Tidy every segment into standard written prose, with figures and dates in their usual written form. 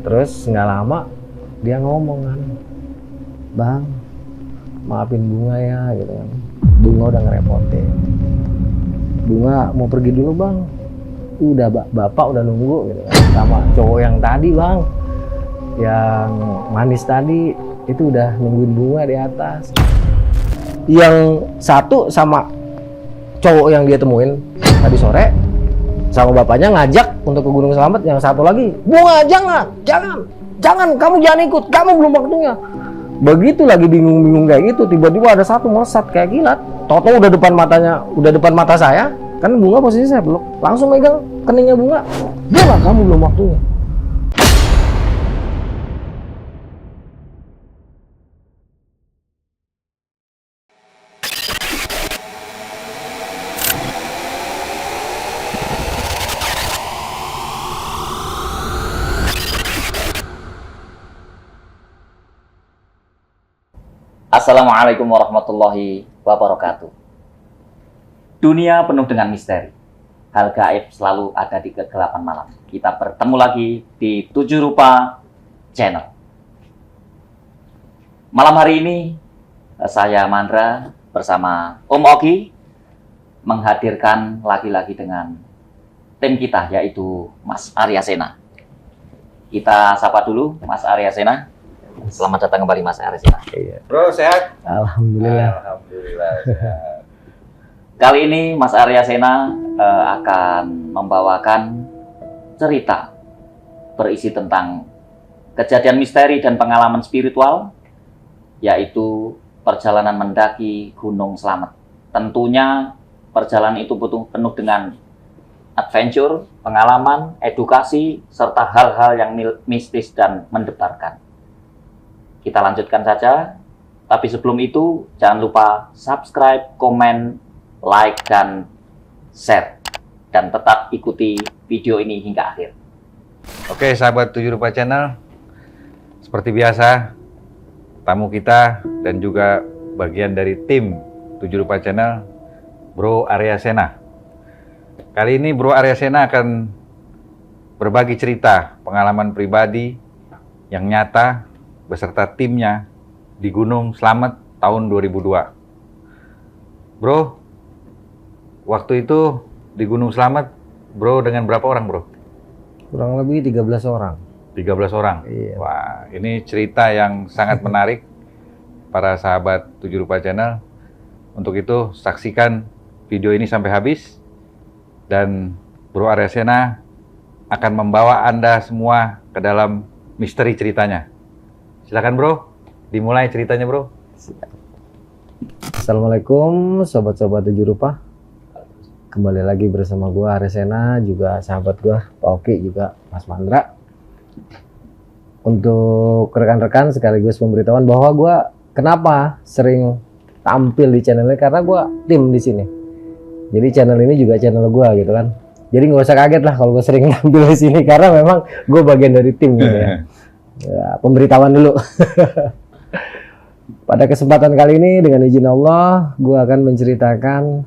Terus nggak lama dia ngomong kan, bang maafin Bunga ya gitu kan. Bunga udah ngerepotin. Bunga mau pergi dulu bang. Udah bapak udah nunggu gitu kan. Sama cowok yang tadi bang, yang manis tadi itu udah nungguin Bunga di atas. Yang satu sama cowok yang dia temuin tadi sore sama bapaknya ngajak untuk ke Gunung Slamet. Yang satu lagi, Bunga jangan, kamu jangan ikut, kamu belum waktunya. Begitu lagi bingung-bingung kayak gitu, tiba-tiba ada satu melesat kayak kilat. Toto udah depan mata saya, kan Bunga posisi saya peluk, langsung megang keningnya Bunga. Bunga, kamu belum waktunya. Assalamualaikum warahmatullahi wabarakatuh. Dunia penuh dengan misteri. Hal gaib selalu ada di kegelapan malam. Kita bertemu lagi di 7 Rupa Channel. Malam hari ini, saya Mandra bersama Om Ogi menghadirkan lagi-lagi dengan tim kita, yaitu Mas Arya Sena. Kita sapa dulu Mas Arya Sena. Selamat datang kembali Mas Arya Sena. Iya. Bro, sehat? Alhamdulillah. Alhamdulillah sehat. Kali ini Mas Arya Sena akan membawakan cerita berisi tentang kejadian misteri dan pengalaman spiritual, yaitu perjalanan mendaki Gunung Slamet. Tentunya perjalanan itu penuh dengan adventure, pengalaman, edukasi, serta hal-hal yang mistis dan mendebarkan. Kita lanjutkan saja, tapi sebelum itu jangan lupa subscribe, komen, like, dan share. Dan tetap ikuti video ini hingga akhir. Oke, sahabat 7 Rupa Channel. Seperti biasa, tamu kita dan juga bagian dari tim 7 Rupa Channel, Bro Arya Sena. Kali ini Bro Arya Sena akan berbagi cerita pengalaman pribadi yang nyata beserta timnya di Gunung Slamet tahun 2002. Bro, waktu itu di Gunung Slamet, bro dengan berapa orang bro? Kurang lebih 13 orang. 13 orang? Iya. Wah, ini cerita yang sangat menarik para sahabat 7 Rupa Channel. Untuk itu, saksikan video ini sampai habis. Dan Bro Arya Sena akan membawa Anda semua ke dalam misteri ceritanya. Silakan bro, dimulai ceritanya bro. Assalamualaikum sobat-sobat 7 Rupa. Kembali lagi bersama gua Arya Sena, juga sahabat gua Pak Oki, juga Mas Mandra. Untuk rekan-rekan sekaligus pemberitahuan bahwa gua kenapa sering tampil di channel ini, karena gua tim di sini. Jadi channel ini juga channel gua gitu kan. Jadi nggak usah kaget lah kalau gua sering tampil di sini, karena memang gua bagian dari tim gitu ya. Ya, pemberitahuan dulu. Pada kesempatan kali ini dengan izin Allah, gue akan menceritakan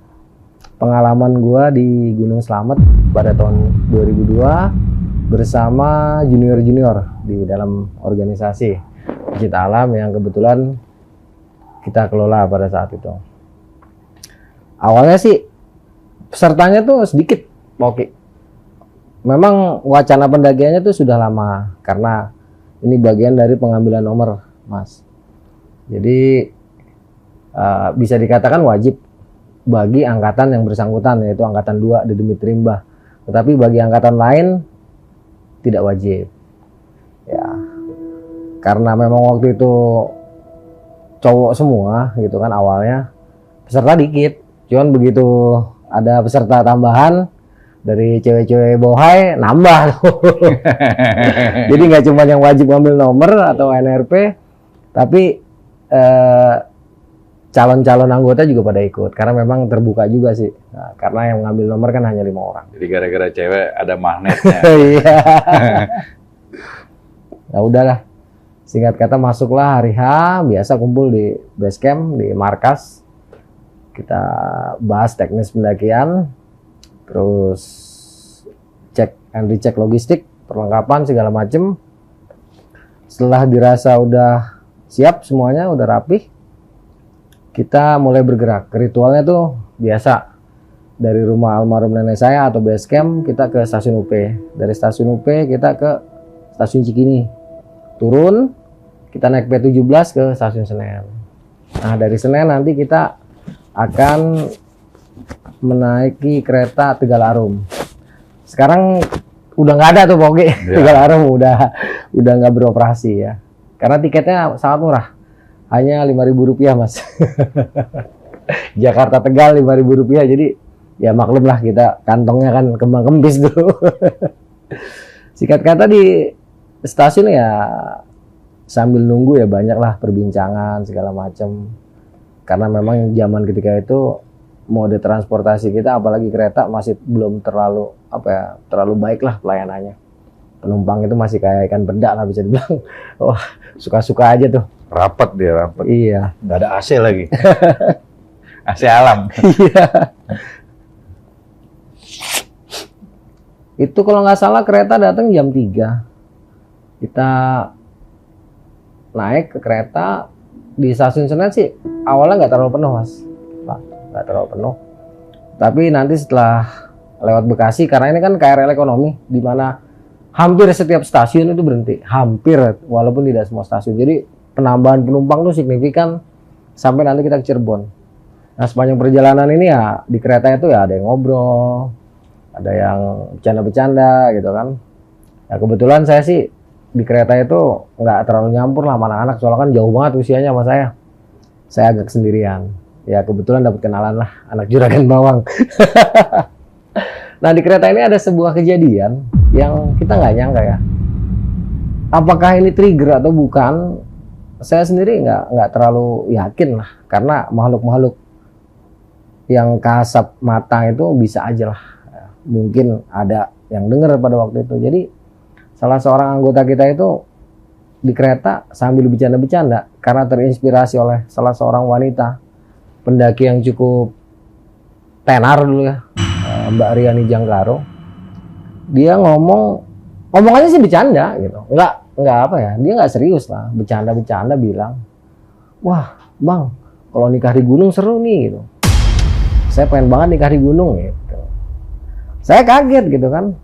pengalaman gue di Gunung Slamet pada tahun 2002 bersama junior-junior di dalam organisasi Pecinta Alam yang kebetulan kita kelola pada saat itu. Awalnya sih pesertanya tuh sedikit, oke. Memang wacana pendakiannya tuh sudah lama karena ini bagian dari pengambilan nomor, Mas. Jadi bisa dikatakan wajib bagi angkatan yang bersangkutan, yaitu angkatan 2 di Demit Rimba. Tetapi bagi angkatan lain tidak wajib. Ya. Karena memang waktu itu cowok semua gitu kan awalnya. Peserta dikit. Cuman begitu ada peserta tambahan dari cewek-cewek bohai nambah. Jadi nggak cuma yang wajib ngambil nomor atau NRP, tapi calon-calon anggota juga pada ikut karena memang terbuka juga sih. Nah, karena yang ngambil nomor kan hanya 5 orang. Jadi gara-gara cewek ada magnetnya. Iya. Nah udahlah. Singkat kata masuklah hari H, biasa kumpul di base camp di markas. Kita bahas teknis pendakian. Terus cek and recheck logistik, perlengkapan segala macem. Setelah dirasa udah siap semuanya, udah rapih, kita mulai bergerak. Ritualnya tuh biasa, dari rumah almarhum nenek saya atau base camp kita ke stasiun UP. Dari stasiun UP kita ke stasiun Cikini. Turun, kita naik P17 ke stasiun Senen. Nah, dari Senen nanti kita akan menaiki kereta Tegal Arum. Sekarang udah nggak ada tuh Pogi. Tegal Arum udah nggak beroperasi ya. Karena tiketnya sangat murah. Hanya Rp5.000 Mas. Jakarta Tegal Rp5.000, jadi ya maklum lah kita kantongnya kan kembang kempis dulu. Singkat kata di stasiun ya sambil nunggu ya banyak lah perbincangan segala macam. Karena memang zaman ketika itu mode transportasi kita apalagi kereta masih belum terlalu terlalu baik lah pelayanannya. Penumpang itu masih kayak ikan bedak lah bisa dibilang. Wah, suka-suka aja tuh. Rapat dia, rapat. Iya. Nggak ada AC lagi. AC alam. Iya. Itu kalau nggak salah kereta datang jam 3. Kita naik ke kereta di stasiun Senen sih awalnya nggak terlalu penuh Mas. Nggak terlalu penuh. Tapi nanti setelah lewat Bekasi, karena ini kan KRL ekonomi, di mana hampir setiap stasiun itu berhenti. Hampir, walaupun tidak semua stasiun. Jadi penambahan penumpang tuh signifikan sampai nanti kita ke Cirebon. Nah, sepanjang perjalanan ini ya di kereta itu ya ada yang ngobrol, ada yang bercanda-bercanda gitu kan. Nah, kebetulan saya sih di kereta itu nggak terlalu nyampur lah sama anak-anak, soalnya kan jauh banget usianya sama saya. Saya agak sendirian. Ya kebetulan dapat kenalan lah, anak juragan bawang. Nah, di kereta ini ada sebuah kejadian yang kita nggak nyangka ya. Apakah ini trigger atau bukan? Saya sendiri nggak terlalu yakin lah, karena makhluk-makhluk yang kasat mata itu bisa aja lah. Mungkin ada yang dengar pada waktu itu. Jadi salah seorang anggota kita itu di kereta sambil bercanda-bercanda karena terinspirasi oleh salah seorang wanita pendaki yang cukup tenar dulu ya, Mbak Riani Janggaro. Dia ngomongannya sih bercanda gitu, nggak apa ya, dia nggak serius lah, bercanda-bercanda bilang, wah bang, kalau nikah di gunung seru nih gitu. Saya pengen banget nikah di gunung gitu. Saya kaget gitu kan.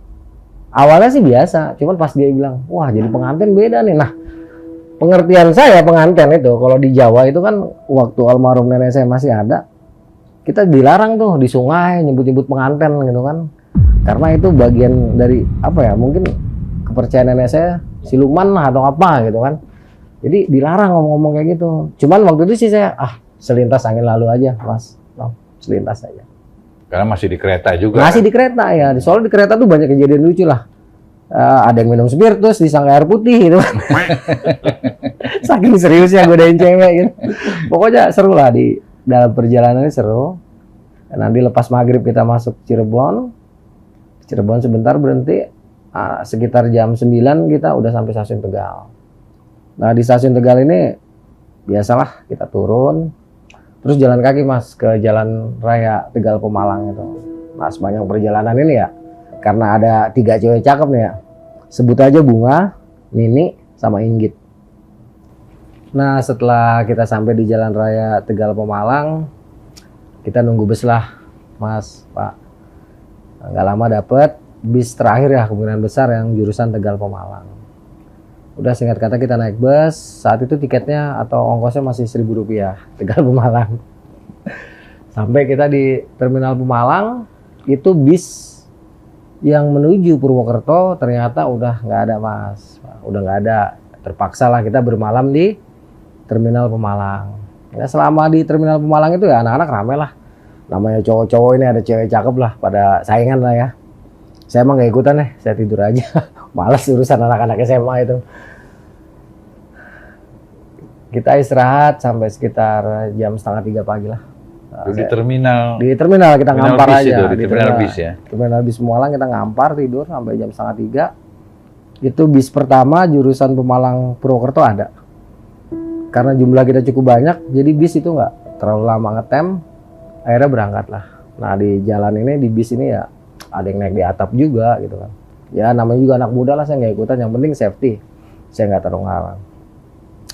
Awalnya sih biasa, cuman pas dia bilang, wah jadi pengantin beda nih. Nah, pengertian saya pengantin itu, kalau di Jawa itu kan waktu almarhum nenek saya masih ada, kita dilarang tuh di sungai nyebut-nyebut pengantin gitu kan. Karena itu bagian dari apa ya, mungkin kepercayaan nenek saya, siluman lah atau apa gitu kan. Jadi dilarang ngomong-ngomong kayak gitu. Cuman waktu itu sih saya, selintas angin lalu aja Mas, selintas aja. Karena masih di kereta juga. Masih di kereta ya, soalnya di kereta tuh banyak kejadian lucu lah. Ada yang minum spiritus disangka air putih gitu kan. Saking seriusnya godain cewek gitu. Pokoknya seru lah, di dalam perjalanannya seru. Nanti lepas maghrib kita masuk Cirebon. Cirebon sebentar berhenti. Sekitar jam 9 kita udah sampai stasiun Tegal. Nah, di stasiun Tegal ini biasalah kita turun. Terus jalan kaki Mas ke jalan raya Tegal Pemalang itu. Nah, sepanjang perjalanan ini ya, karena ada 3 cewek cakep nih ya, sebut aja Bunga, Nini, sama Inggit. Nah, setelah kita sampai di jalan raya Tegal Pemalang, kita nunggu bus lah Mas, Pak. Nggak lama dapet bis terakhir ya, kemungkinan besar yang jurusan Tegal Pemalang. Udah, singkat kata kita naik bus. Saat itu tiketnya atau ongkosnya masih Rp1.000 Tegal Pemalang. Sampai kita di terminal Pemalang, itu bis yang menuju Purwokerto ternyata udah nggak ada Mas. Udah nggak ada. Terpaksa lah kita bermalam di terminal Pemalang. Ya, selama di terminal Pemalang itu ya anak-anak rame lah. Namanya cowok-cowok ini ada cewek cakep lah, pada saingan lah ya. Saya emang nggak ikutan saya tidur aja. Malas urusan anak-anak SMA itu. Kita istirahat sampai sekitar jam 2:30 pagi lah. Nah, di terminal. Di terminal kita terminal ngampar bis aja. Itu, di terminal bis ya. Terminal bis Pemalang kita ngampar tidur sampai jam 2:30. Itu bis pertama jurusan Pemalang Purwokerto ada. Karena jumlah kita cukup banyak, jadi bis itu nggak terlalu lama ngetem. Akhirnya berangkat lah. Nah, di jalan ini, di bis ini ya ada yang naik di atap juga gitu kan. Ya namanya juga anak muda lah, saya nggak ikutan, yang penting safety. saya nggak taruh ngarang.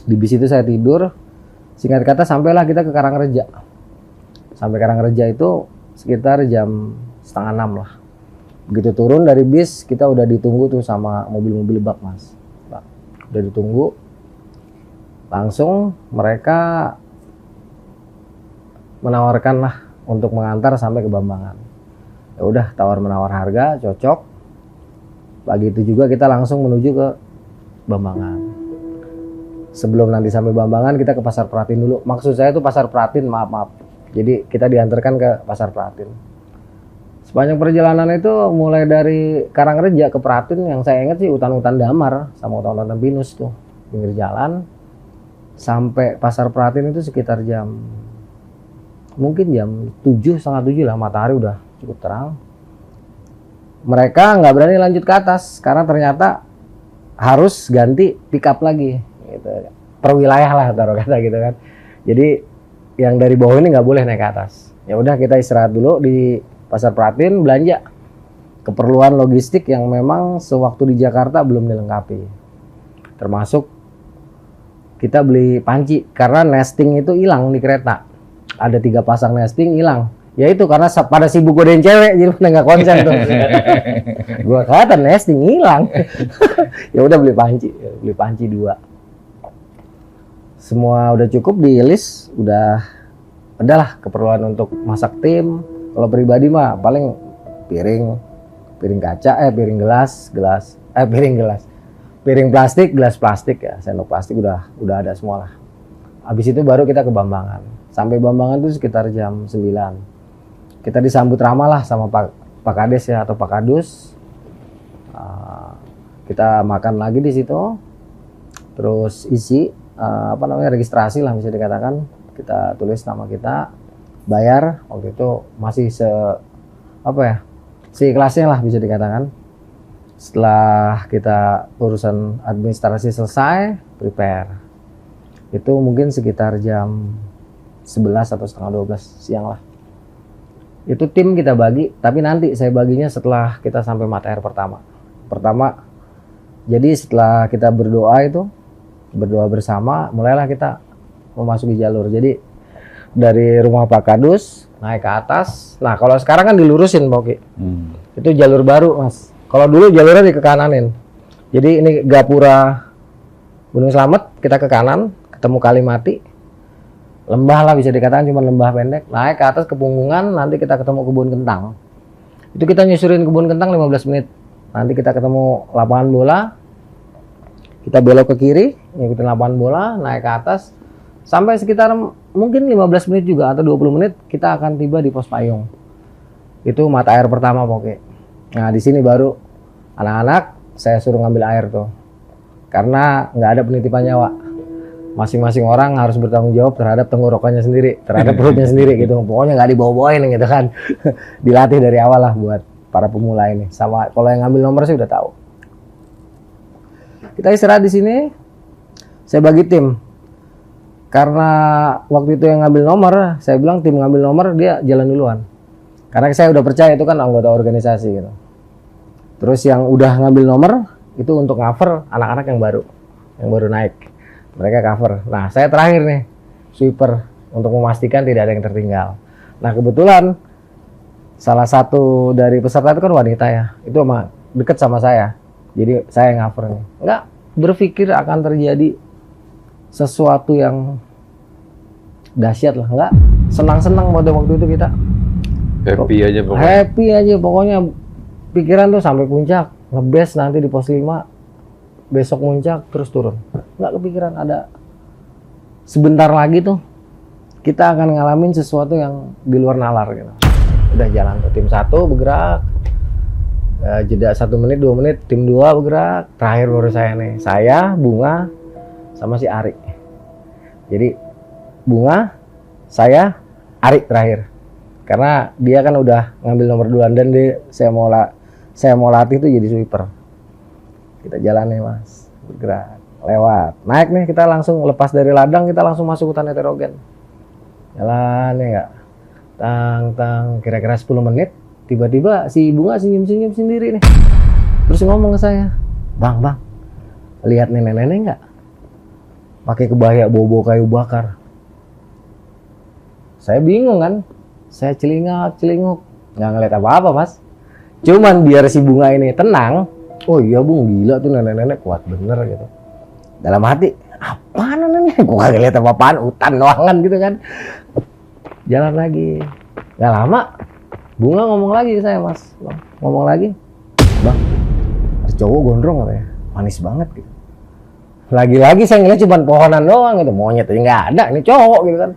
Di bis itu saya tidur, singkat kata sampailah kita ke Karangreja. Sampai Karangreja itu sekitar jam 5:30 lah. Begitu turun dari bis, kita udah ditunggu tuh sama mobil-mobil bak, Mas. Udah ditunggu. Langsung mereka menawarkan lah untuk mengantar sampai ke Bambangan. Ya udah, tawar-menawar harga, cocok. Pagi itu juga kita langsung menuju ke Bambangan. Sebelum nanti sampai Bambangan, kita ke Pasar Pratin dulu. Maksud saya itu Pasar Pratin, maaf. Jadi kita diantarkan ke Pasar Pratin. Sepanjang perjalanan itu mulai dari Karangreja ke Pratin, yang saya ingat sih hutan-hutan damar sama hutan-hutan pinus tuh pinggir jalan. Sampai Pasar Pratin itu sekitar mungkin jam 7, setengah 7 lah, matahari udah cukup terang. Mereka nggak berani lanjut ke atas karena ternyata harus ganti pick up lagi gitu. Per wilayah lah taruh kata gitu kan. Jadi yang dari bawah ini nggak boleh naik ke atas. Ya udah, kita istirahat dulu di Pasar Pratin, belanja keperluan logistik yang memang sewaktu di Jakarta belum dilengkapi. Termasuk kita beli panci karena nesting itu hilang di kereta. Ada 3 pasang nesting hilang. Ya itu karena pada sibuk godain cewek, jadi pada nggak konsen tuh. Gua kata nesting hilang. Ya udah beli panci 2. Semua udah cukup di list, udahlah keperluan untuk masak tim. Kalau pribadi mah paling piring kaca, piring plastik, gelas plastik ya, sendok plastik udah ada semua lah. Habis itu baru kita ke Bambangan. Sampai Bambangan itu sekitar jam 9. Kita disambut ramah lah sama Pak Kades ya, atau Pak Kadus. Kita makan lagi di situ. Terus isi registrasi lah bisa dikatakan. Kita tulis nama kita, bayar. Waktu itu masih seikhlasnya lah bisa dikatakan. Setelah kita urusan administrasi selesai, prepare. Itu mungkin sekitar jam 11 atau setengah 12 siang lah. Itu tim kita bagi, tapi nanti saya baginya setelah kita sampai mata air pertama. Jadi setelah kita berdoa bersama, mulailah kita memasuki jalur. Jadi dari rumah Pak Kadus naik ke atas. Nah kalau sekarang kan dilurusin, Boki. Itu jalur baru, Mas. Kalau dulu jalurnya ke kananin. Jadi ini Gapura Gunung Slamet, kita ke kanan, ketemu Kalimati. Lembah lah bisa dikatakan, cuma lembah pendek. Naik ke atas ke Punggungan, nanti kita ketemu kebun kentang. Itu kita nyusurin kebun kentang 15 menit. Nanti kita ketemu lapangan bola. Kita belok ke kiri, ngikutin lapangan bola, naik ke atas. Sampai sekitar mungkin 15 menit juga atau 20 menit kita akan tiba di Pos Payung. Itu mata air pertama, pokoknya. Nah di sini baru anak-anak saya suruh ngambil air tuh, karena nggak ada penitipan nyawa. Masing-masing orang harus bertanggung jawab terhadap tenggorokannya sendiri, terhadap perutnya sendiri gitu. Pokoknya nggak dibawa-bawain gitu kan. Dilatih dari awal lah buat para pemula ini. Sama kalau yang ngambil nomor sih udah tahu. Kita istirahat di sini. Saya bagi tim. Karena waktu itu yang ngambil nomor, saya bilang tim ngambil nomor dia jalan duluan. Karena saya udah percaya itu kan anggota organisasi gitu. Terus yang udah ngambil nomor itu untuk cover anak-anak yang baru naik. Mereka cover. Nah saya terakhir nih, sweeper, untuk memastikan tidak ada yang tertinggal. Nah kebetulan salah satu dari peserta itu kan wanita ya, itu deket sama saya. Jadi saya yang cover nih. Nggak berpikir akan terjadi sesuatu yang dahsyat lah, nggak. Senang-senang pada waktu itu kita. Happy aja pokoknya. Happy aja pokoknya. Pikiran tuh sampai puncak, ngebes nanti di pos 5, besok muncak terus turun. Nggak kepikiran ada sebentar lagi tuh kita akan ngalamin sesuatu yang di luar nalar gitu. Udah jalan tuh, tim 1 bergerak, jeda 1 menit 2 menit, tim 2 bergerak, terakhir baru saya nih, saya, Bunga, sama si Ari. Jadi Bunga, saya, Ari terakhir. Karena dia kan udah ngambil nomor duluan dan saya mau latih tuh jadi sweeper. Kita jalan nih Mas, bergerak, lewat, naik nih, kita langsung lepas dari ladang, kita langsung masuk hutan heterogen. Jalan ya enggak, tang, kira-kira 10 menit, tiba-tiba si Bunga senyum-senyum sendiri nih. Terus ngomong ke saya, bang, lihat nenek-nenek nggak? Pakai kebaya bobo kayu bakar. Saya bingung kan, saya celingak-celinguk, nggak ngeliat apa-apa mas. Cuman biar si Bunga ini tenang, oh iya Bung, gila tuh nenek-nenek kuat bener gitu. Dalam hati, apaan nenek? Gue gak ngeliat apa-apaan, hutan doangan gitu kan. Jalan lagi, nggak lama, Bunga ngomong lagi ke saya mas, ngomong lagi, bang, ada cowok gondrong katanya, manis banget gitu. Lagi-lagi saya ngeliat cuma pohonan doang gitu, monyet aja nggak ada, ini cowok gitu kan.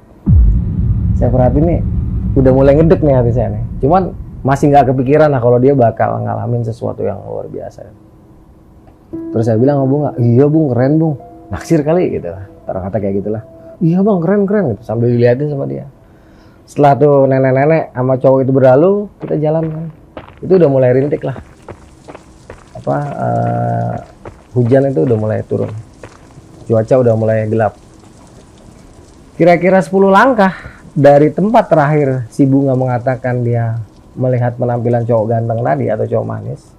Saya perhatiin nih, udah mulai ngedek nih hati saya nih. Cuman masih nggak kepikiran lah kalau dia bakal ngalamin sesuatu yang luar biasa. Terus saya bilang sama Bunga, iya Bung, keren Bung, naksir kali gitu lah, kata kayak gitulah. Iya Bang, keren gitu, sambil diliatin sama dia. Setelah tuh nenek-nenek sama cowok itu berlalu, kita jalan kan. Itu udah mulai rintik lah. Hujan itu udah mulai turun. Cuaca udah mulai gelap. Kira-kira 10 langkah dari tempat terakhir si Bunga mengatakan dia melihat penampilan cowok ganteng tadi atau cowok manis,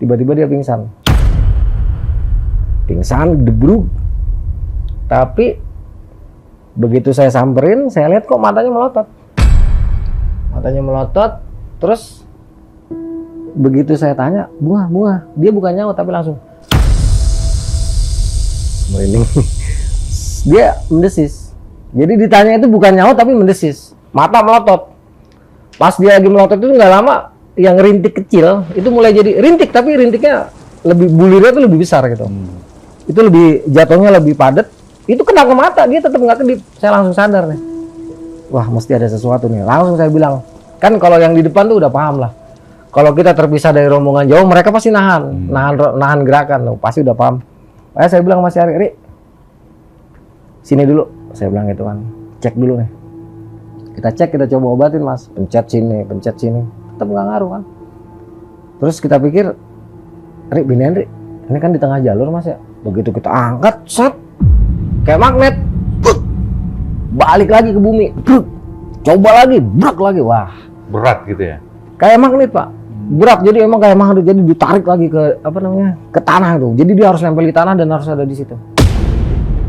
tiba-tiba dia pingsan. Pingsan, debruk. Tapi begitu saya samperin, saya lihat kok matanya melotot. Matanya melotot, terus begitu saya tanya, Bunga, dia bukan nyaut tapi langsung merinding. Dia mendesis. Jadi ditanya itu bukan nyaut tapi mendesis. Mata melotot. Pas dia lagi melotot itu nggak lama, yang rintik kecil itu mulai jadi rintik, tapi rintiknya lebih, bulirnya itu lebih besar gitu. Itu lebih, jatuhnya lebih padat. Itu kena ke mata, dia tetap nggak kedip. Saya langsung sadar nih. Wah, mesti ada sesuatu nih. Langsung saya bilang, kan kalau yang di depan tuh udah paham lah. Kalau kita terpisah dari rombongan jauh, mereka pasti nahan gerakan, loh, pasti udah paham. Saya bilang sama si Ari, Ri, sini dulu, saya bilang gitu kan, cek dulu nih. Kita cek, kita coba obatin mas, pencet sini, tetap nggak ngaruh kan. Terus kita pikir, Ri, binian Ri, ini kan di tengah jalur mas ya. Begitu kita angkat, set, kayak magnet, balik lagi ke bumi, coba lagi, brak lagi, wah. Berat gitu ya? Kayak magnet pak, berat, jadi emang kayak magnet, jadi ditarik lagi ke ke tanah tuh. Jadi dia harus nempel di tanah dan harus ada di situ.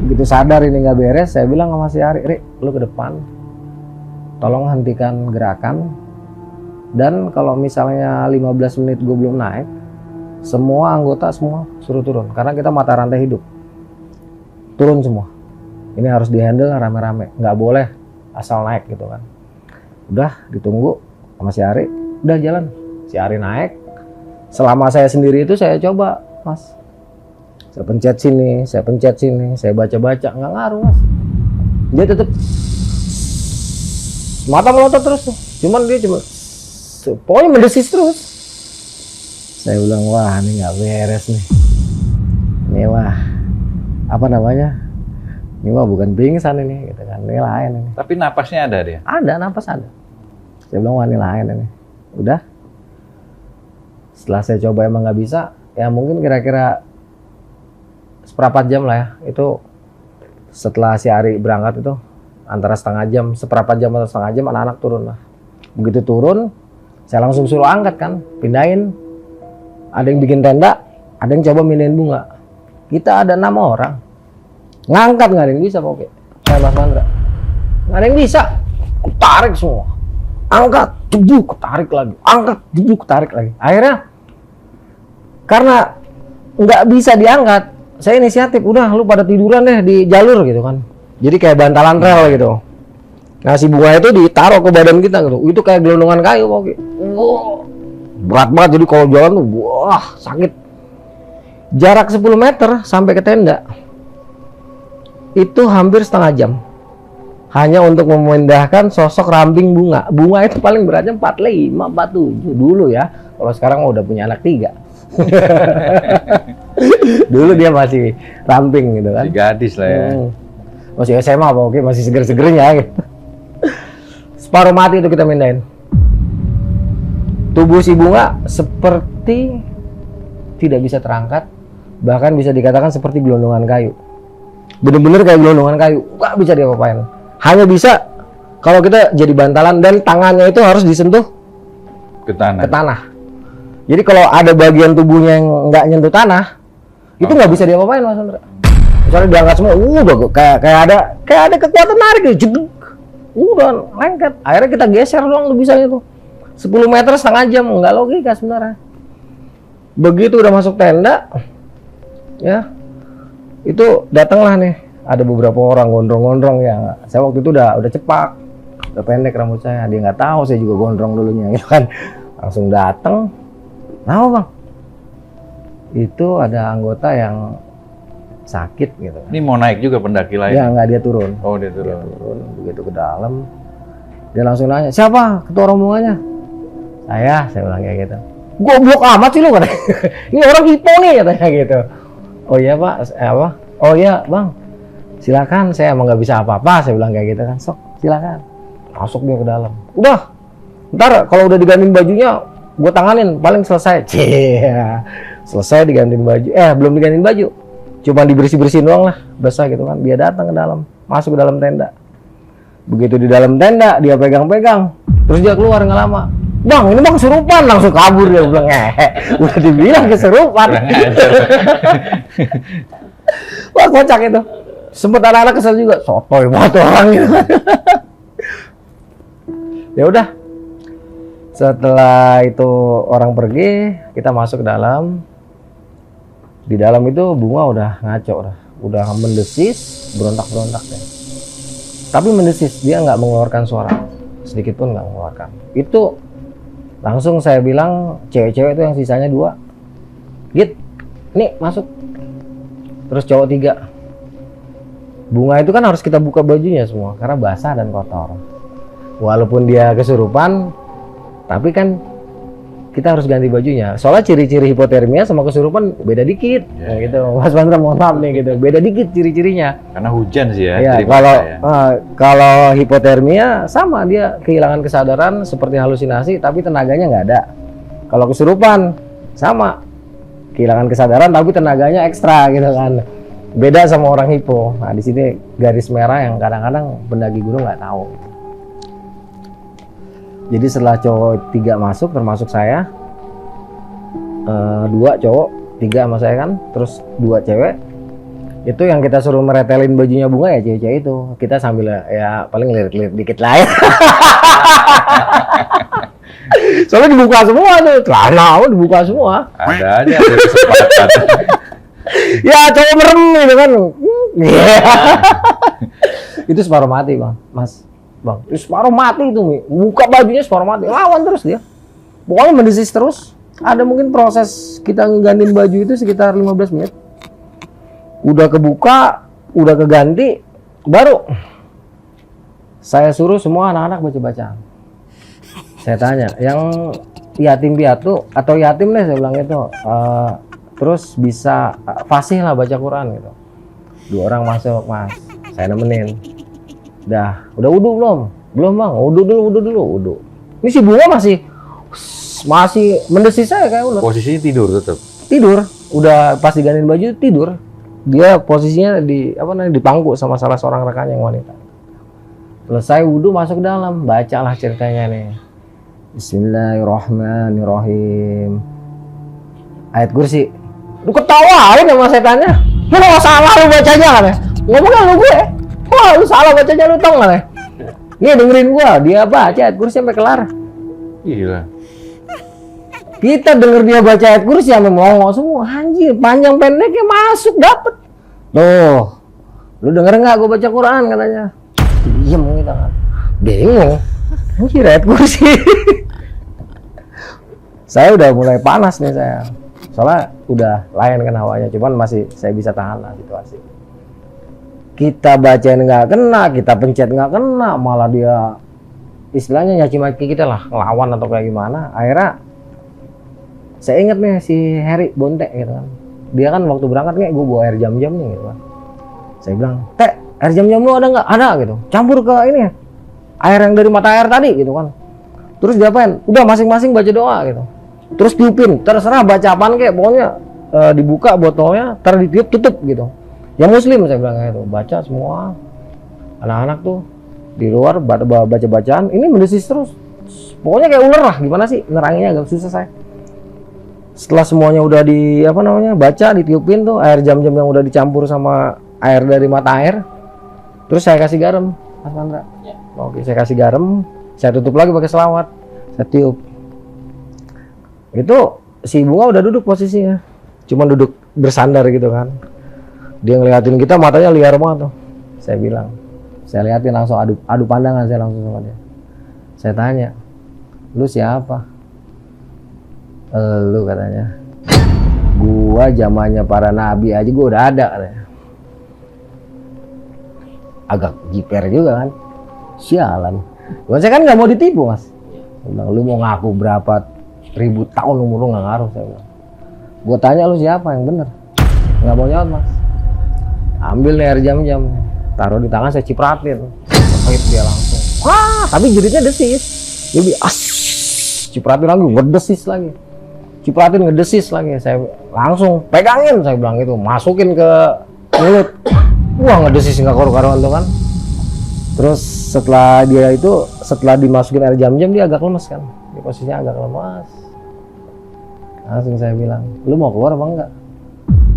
Begitu sadar ini nggak beres, saya bilang sama si Ari, Ri, lu ke depan, tolong hentikan gerakan. Dan kalau misalnya 15 menit gue belum naik, semua anggota semua suruh turun, karena kita mata rantai hidup. Turun semua. Ini harus dihandle rame-rame, nggak boleh asal naik gitu kan. Udah ditunggu sama si Ari, udah jalan. Si Ari naik. Selama saya sendiri itu saya coba, mas. Saya pencet sini, saya baca-baca, nggak ngaruh mas. Dia tetap mata melotot terus tuh. Cuman dia pokoknya mendesis terus. Saya bilang, wah ini nggak beres nih. Ini wah, apa namanya? Ini mah bukan pingsan ini, gitu kan. Ini lain ini. Tapi napasnya ada dia? Ada, napas ada. Saya bilang, wah ini lain ini. Udah. Setelah saya coba emang nggak bisa, ya mungkin kira-kira seperempat jam lah ya. Itu setelah si Ari berangkat itu, antara setengah jam, seperempat jam atau setengah jam anak-anak turun lah. Begitu turun, saya langsung suruh angkat kan, pindahin. Ada yang bikin tenda, ada yang coba mindahin bunga. Kita ada 6 orang. Ngangkat nggak ada yang bisa pokoknya. Kayak Mas Mandra. Nggak ada yang bisa. Tarik semua. Angkat, jebuk, tarik lagi. Angkat, jebuk, tarik lagi. Akhirnya, karena nggak bisa diangkat, saya inisiatif. Udah, lu pada tiduran deh di jalur gitu kan. Jadi kayak bantalan rel gitu. Nah si bunga itu ditaruh ke badan kita gitu. Itu kayak gelondongan kayu pokoknya. Wow, berat banget, jadi kalau jalan tuh wah sakit. Jarak 10 meter sampai ke tenda itu hampir setengah jam. Hanya untuk memindahkan sosok ramping bunga. Bunga itu paling beratnya 45, 47 dulu ya. Kalau sekarang udah punya anak 3. Dulu dia masih ramping gitu kan. Masih gadis lah ya. Masih SMA apa oke, masih seger-segernya gitu. Separuh mati itu kita mindahin. Tubuh si bunga seperti tidak bisa terangkat, bahkan bisa dikatakan seperti gelondongan kayu. Bener-bener kayak gelondongan kayu, nggak bisa diapa-apain. Hanya bisa kalau kita jadi bantalan dan tangannya itu harus disentuh Ke tanah. ke tanah. Jadi kalau ada bagian tubuhnya yang nggak nyentuh tanah, Itu nggak bisa diapa-apain Mas Andra. Misalnya diangkat semua, udah kayak ada kekuatan narik gitu, jeduk. Udah lengket. Akhirnya kita geser doang bisa itu. 10 meter setengah jam, nggak logika sebenarnya. Begitu udah masuk tenda, ya itu datanglah nih. Ada beberapa orang gondrong-gondrong ya. Saya waktu itu udah cepak, udah pendek rambut saya. Dia nggak tahu saya juga gondrong dulunya, gitu kan. Langsung datang. Nah bang, itu ada anggota yang sakit gitu. Ini mau naik juga pendaki lain? Ya nggak, dia turun. Oh dia turun. Dia turun. Begitu ke dalam, dia langsung nanya, siapa ketua rombongannya? Saya bilang kayak gitu. Goblok amat sih lu katanya. Ini orang hipo nih katanya gitu. Oh iya pak, apa? Oh iya bang, silakan. Saya emang nggak bisa apa-apa. Saya bilang kayak gitu kan. Sok silakan. Masuk dia ke dalam. Udah. Ntar kalau udah digantiin bajunya, gue tanganin. Paling selesai. Selesai digantiin baju. Belum digantiin baju. Cuma dibersih-bersihin doang lah, basah gitu kan. Dia datang ke dalam, masuk ke dalam tenda. Begitu di dalam tenda, dia pegang-pegang. Terus dia keluar nggak lama. Bang, ini mah kesurupan, langsung kabur dia bilang. Udah dibilang kesurupan. Wah kocak itu. Sempet anak-anak kesel juga, sotoy banget orang gitu. Ya udah. Setelah itu orang pergi, kita masuk ke dalam. Di dalam itu Bunga udah ngaco, udah mendesis, berontak-berontak ya. Tapi mendesis, dia nggak mengeluarkan suara, sedikit pun nggak mengeluarkan. Itu langsung saya bilang, cewek-cewek itu yang sisanya 2, Git, nih masuk. Terus cowok 3. Bunga itu kan harus kita buka bajunya semua, karena basah dan kotor. Walaupun dia kesurupan, tapi kan kita harus ganti bajunya. Soalnya ciri-ciri hipotermia sama kesurupan beda dikit, gitu. Mas Bandra mohon maaf nih gitu, beda dikit ciri-cirinya. Karena hujan sih ya. Kalau hipotermia sama, dia kehilangan kesadaran seperti halusinasi, tapi tenaganya nggak ada. Kalau kesurupan sama, kehilangan kesadaran tapi tenaganya ekstra gitu kan. Beda sama orang hipo. Nah di sini garis merah yang kadang-kadang pendaki gunung nggak tahu. Jadi setelah cowok 3 masuk, termasuk saya, 2 cowok, 3 sama saya kan, terus 2 cewek, itu yang kita suruh meretelin bajunya Bunga ya cewek-cewek itu. Kita sambil ya paling lirik-lirik dikit lah ya. Soalnya dibuka semua tuh, celana dibuka semua. Ada aja ada kesempatan. Ya cowok merem gitu kan. Itu separuh mati bang, Mas. Bang, separuh mati itu, buka bajunya separuh mati, lawan terus dia. Pokoknya mendesis terus. Ada mungkin proses kita ngegantiin baju itu sekitar 15 menit. Udah kebuka, udah keganti, baru saya suruh semua anak-anak baca-bacaan. Saya tanya, yang yatim piatu atau yatim deh saya bilang itu, terus bisa fasih lah baca Quran gitu. 2 orang masuk, Mas, saya nemenin. Udah wudu belum? Belum bang, wudu dulu. Ini si Bunga masih mendesis saya kayak ular. Posisinya tidur tetap. Tidur, udah pas digantiin baju tidur. Dia posisinya di pangku sama salah seorang rekannya yang wanita. Selesai wudu masuk ke dalam, bacalah ceritanya nih. Bismillahirrahmanirrahim. Ayat kursi. Lu ketawain sama setannya. Lu nggak salah lu bacanya kan ya? Ngomongnya lu gue. Wah lu salah bacanya, lu tau nggak ya? Nih dengerin gua, dia baca ayat kursi sampai kelar. Gila. Kita denger dia baca ayat kursi sampai melongo semua. Anjir, panjang pendeknya masuk dapet. Tuh, lu denger nggak gua baca Quran katanya? Diem kita kan. Bingung. Anjir ayat kursi. Saya udah mulai panas nih saya. Soalnya udah lain kan hawanya, cuman masih saya bisa tahan lah situasi. Kita bacain nggak kena, kita pencet nggak kena, malah dia istilahnya nyaci maki kita lah, ngelawan atau kayak gimana. Akhirnya saya inget nih si Heri Bonte gitu kan, dia kan waktu berangkat kayak gue bawa air jam-jam nih gitu kan. Saya bilang, Teh, air jam-jam lu ada nggak? Ada gitu, campur ke ini air yang dari mata air tadi gitu kan. Terus diapain? Udah masing-masing baca doa gitu. Terus tiupin, terserah baca apaan kayak, pokoknya dibuka botolnya, ntar ditiup tutup gitu. Yang muslim saya bilang kayak itu, baca semua. Anak-anak tuh di luar baca bacaan, ini mendesis terus. Pokoknya kayak ular lah, gimana sih neranginnya agak susah saya. Setelah semuanya udah di apa namanya baca, ditiupin tuh air jam-jam yang udah dicampur sama air dari mata air, terus saya kasih garam, Mas Mandra. Ya. Oke, saya kasih garam, saya tutup lagi pakai selawat, saya tiup. Itu si Bunga udah duduk posisinya, cuma duduk bersandar gitu kan. Dia ngeliatin kita, matanya liar banget tuh. Saya bilang, saya liatin langsung adu pandangan saya langsung sama dia. Saya tanya, lu siapa? Lu katanya. Gua zamannya para nabi aja gua udah ada katanya. Agak jiper juga kan. Sialan. Saya kan nggak mau ditipu, Mas. Saya bilang, lu mau ngaku berapa ribu tahun umur lu nggak ngaruh, saya bilang. Gua tanya lu siapa yang bener. Nggak mau jawab, Mas. Ambil nih air jam-jam, taruh di tangan, saya cipratin. Pahit dia langsung. Wah, tapi jeritnya desis. Jadi cipratin lagi, ngedesis lagi. Cipratin ngedesis lagi. Saya langsung pegangin, saya bilang gitu, masukin ke mulut. Wah, ngedesis nggak karu-karuan tuh kan. Terus setelah dimasukin air jam-jam, dia agak lemes kan. Di posisinya agak lemas. Langsung saya bilang, lu mau keluar apa enggak?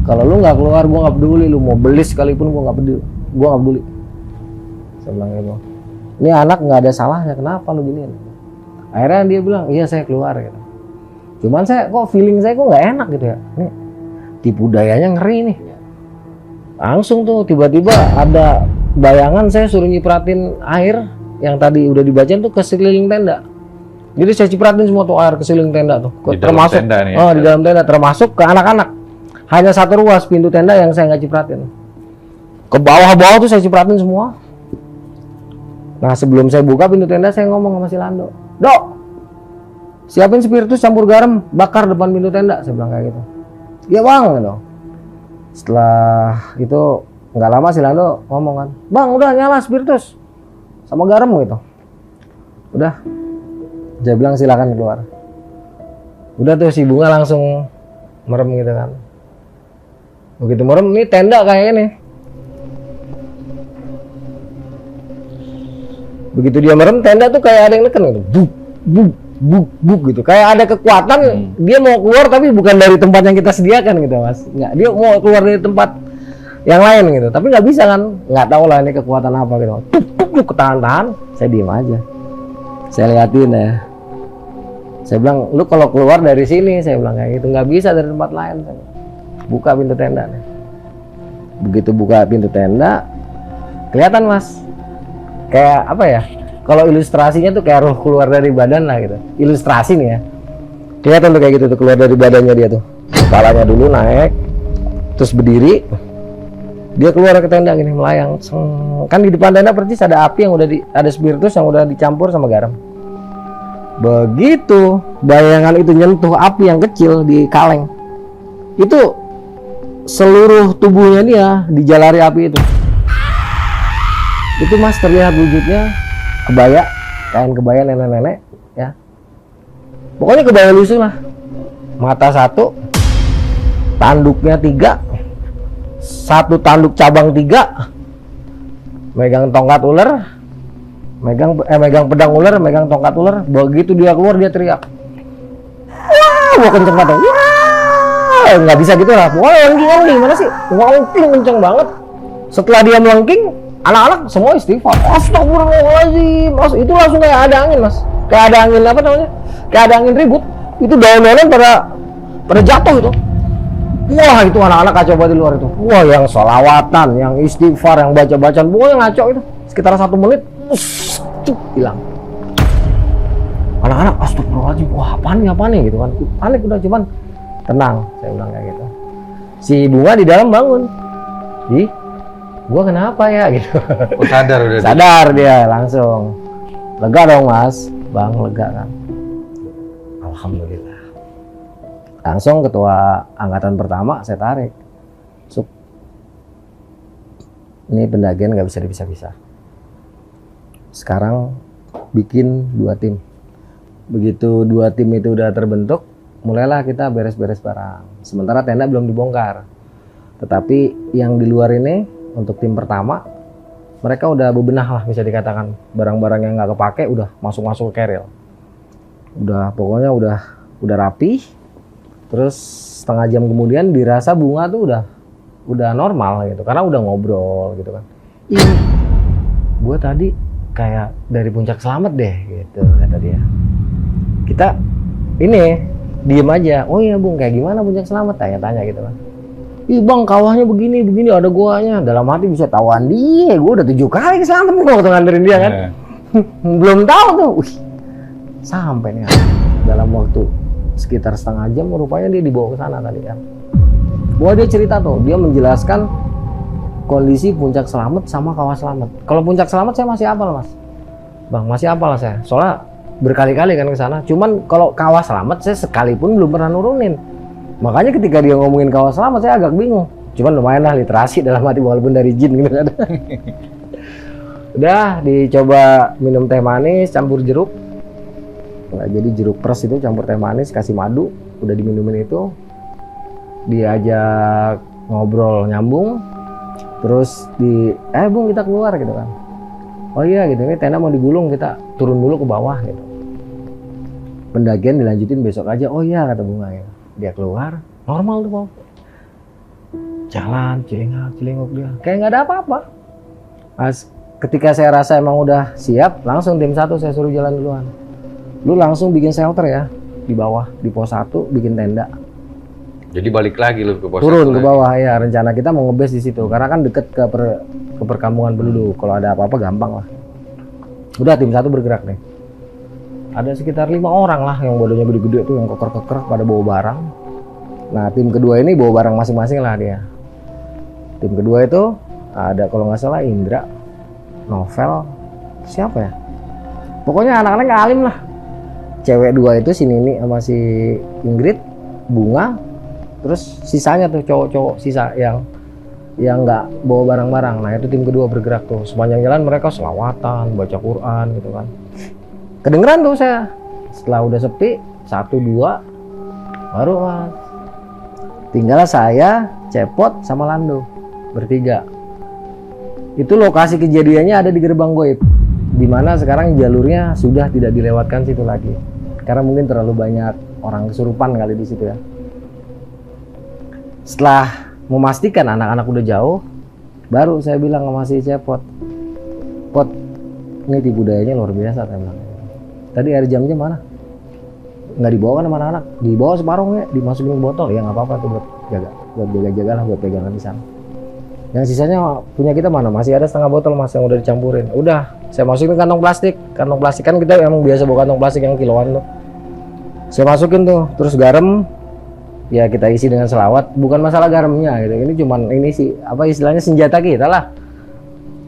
Kalau lu nggak keluar, gua nggak peduli. Lu mau beli sekalipun, gua nggak peduli. Gua nggak peduli. Saya bilang gitu. Ini anak nggak ada salahnya, kenapa lu giniin? Akhirnya dia bilang, iya saya keluar gitu. Cuman feeling saya kok nggak enak gitu ya. Ini tipu dayanya ngeri nih. Langsung tuh tiba-tiba ada bayangan saya suruh nyipratin air yang tadi udah dibacain tuh ke sekeliling tenda. Jadi saya cipratin semua tuh air ke sekeliling tenda tuh. Termasuk tenda nih, ya? Di dalam tenda, termasuk ke anak-anak. Hanya satu ruas pintu tenda yang saya nggak cipratin. Ke bawah-bawah tuh saya cipratin semua. Nah sebelum saya buka pintu tenda, saya ngomong sama si Lando, Dok, siapin spiritus campur garam, bakar depan pintu tenda. Saya bilang kayak gitu. Iya bang, gitu. Setelah itu nggak lama si Lando ngomong kan, Bang udah nyala spiritus sama garam gitu. Udah, saya bilang silakan keluar. Udah tuh si Bunga langsung merem gitu kan. Begitu merem, ini tenda kayak ini. Begitu dia merem, tenda tuh kayak ada yang neken gitu, buk buk buk buk gitu. Kayak ada kekuatan, dia mau keluar tapi bukan dari tempat yang kita sediakan gitu, Mas. Nggak, dia mau keluar dari tempat yang lain gitu. Tapi nggak bisa kan, nggak tahu lah ini kekuatan apa gitu. Tuk ketahan-tahan, saya diem aja. Saya liatin ya. Saya bilang, lu kalau keluar dari sini, saya bilang kayak gitu, nggak bisa dari tempat lain. Buka pintu tenda nih. Begitu buka pintu tenda, kelihatan Mas. Kayak apa ya? Kalau ilustrasinya tuh kayak roh keluar dari badan lah gitu. Ilustrasi nih ya. Kelihatan tuh kayak gitu tuh keluar dari badannya dia tuh. Kepalanya dulu naik, terus berdiri. Dia keluar ke tenda gini melayang. Kan di depan tenda persis ada api yang ada spiritus yang udah dicampur sama garam. Begitu bayangan itu nyentuh api yang kecil di kaleng, itu seluruh tubuhnya dia dijalari api itu. Itu Mas terlihat wujudnya kebaya, kain kebaya nenek-nenek ya. Pokoknya kebaya lusuh lah. Mata satu, tanduknya 3, satu tanduk cabang 3, megang tongkat ular, megang pedang ular, megang tongkat ular. Begitu dia keluar dia teriak, wah, gua kenceng banget, wah, nggak bisa gitu lah. Pokoknya melengking mana sih, melengking kenceng banget. Setelah dia melengking, anak-anak semua istighfar. Astagfirullahaladzim. Itu langsung kayak ada angin Mas. Kayak ada angin apa namanya? Kayak ada angin ribut. Itu daun-daunan pada jatuh itu. Wah itu anak-anak kacau banget di luar itu. Wah yang sholawatan, yang istighfar, yang baca-bacaan. Pokoknya ngaco itu. Sekitar 1 menit, hilang. Anak-anak astagfirullahaladzim. Wah apaan nih gitu kan. Panik udah, cuman tenang. Saya bilang kayak gitu. Si Bunga di dalam bangun. Gua kenapa ya gitu. Oh, sadar udah. Sadar dia langsung. Lega dong Mas, Bang, lega kan. Alhamdulillah. Langsung ketua angkatan pertama saya tarik. Sup. Ini pendakian nggak bisa dipisah-pisah. Sekarang bikin 2 tim. Begitu 2 tim itu udah terbentuk, mulailah kita beres-beres barang. Sementara tenda belum dibongkar. Tetapi yang di luar ini untuk tim pertama, mereka udah bebenah lah bisa dikatakan. Barang-barang yang nggak kepake udah masuk ke keril. Pokoknya udah rapi. Terus setengah jam kemudian dirasa bunga tuh udah normal gitu, karena udah ngobrol gitu kan. Ih, gue tadi kayak dari Puncak Selamat deh gitu kata dia. Kita ini diem aja. Oh iya Bung, kayak gimana Puncak Selamat? Tanya-tanya gitu kan. Ih bang, kawahnya begini ada guanya. Dalam hati bisa tahuan dia, gue udah 7 kali ke Selamat nih waktu nganterin dia kan. Belum tahu tuh. Wih, sampai nih dalam waktu sekitar setengah jam rupanya dia dibawa ke sana tadi kan. Wah, dia cerita tuh, dia menjelaskan kondisi Puncak Selamat sama Kawah Selamat. Kalau Puncak Selamat saya masih hafal mas, bang masih hafal saya, soalnya berkali-kali kan ke sana. Cuman kalau Kawah Selamat saya sekalipun belum pernah nurunin. Makanya ketika dia ngomongin Kawah Selamat saya agak bingung. Cuman lumayan lah literasi dalam hati walaupun dari jin gitu kan. Udah dicoba minum teh manis campur jeruk. Nah, jadi jeruk pres itu campur teh manis kasih madu, udah diminumin itu. Diajak ngobrol nyambung. Terus Bung kita keluar gitu kan. Oh iya gitu, ini tenda mau digulung, kita turun dulu ke bawah gitu. Pendakian dilanjutin besok aja. Oh iya kata Bunga ya. Dia keluar, normal tuh Bang. Jalan, celingak dia. Kayak nggak ada apa-apa. Ketika saya rasa emang udah siap, langsung tim 1 saya suruh jalan duluan. Lu langsung bikin shelter ya, di bawah, di pos 1 bikin tenda. Jadi balik lagi lu ke pos turun ke bawah ya, rencana kita mau ngebase di situ karena kan deket ke perkampungan penduduk. Kalau ada apa-apa gampang lah. Udah tim 1 bergerak nih. Ada sekitar 5 orang lah yang badannya gede-gede tuh, yang keker-keker pada bawa barang. Nah tim kedua ini bawa barang masing-masing lah dia. Tim kedua itu ada kalau nggak salah Indra, Novel, siapa ya? Pokoknya anak-anak alim lah. Cewek 2 itu si Nini sama si Ingrid, Bunga. Terus sisanya tuh cowok-cowok sisa yang nggak bawa barang-barang. Nah itu tim kedua bergerak tuh. Sepanjang jalan mereka selawatan, baca Quran gitu kan. Kedengeran tuh saya. Setelah udah sepi, 1, 2, baru mas. Tinggal saya, Cepot, sama Lando. Bertiga. Itu lokasi kejadiannya ada di Gerbang Goib. Dimana sekarang jalurnya sudah tidak dilewatkan situ lagi. Karena mungkin terlalu banyak orang kesurupan kali di situ ya. Setelah memastikan anak-anak udah jauh, baru saya bilang sama si Cepot, Pot, ini tipu dayanya luar biasa saya bilang. Tadi air jam-jam mana? Nggak dibawa kan sama anak-anak? Dibawa separuhnya, dimasukin ke botol. Ya nggak apa-apa tuh buat jaga-jaga lah, buat pegangan di sana. Yang sisanya punya kita mana? Masih ada setengah botol mas yang udah dicampurin. Udah, saya masukin kantong plastik. Kantong plastik kan kita emang biasa bawa kantong plastik yang kiloan tuh. Saya masukin tuh, terus garam. Ya kita isi dengan selawat, bukan masalah garamnya gitu. Ini cuman ini sih apa istilahnya senjata kita lah.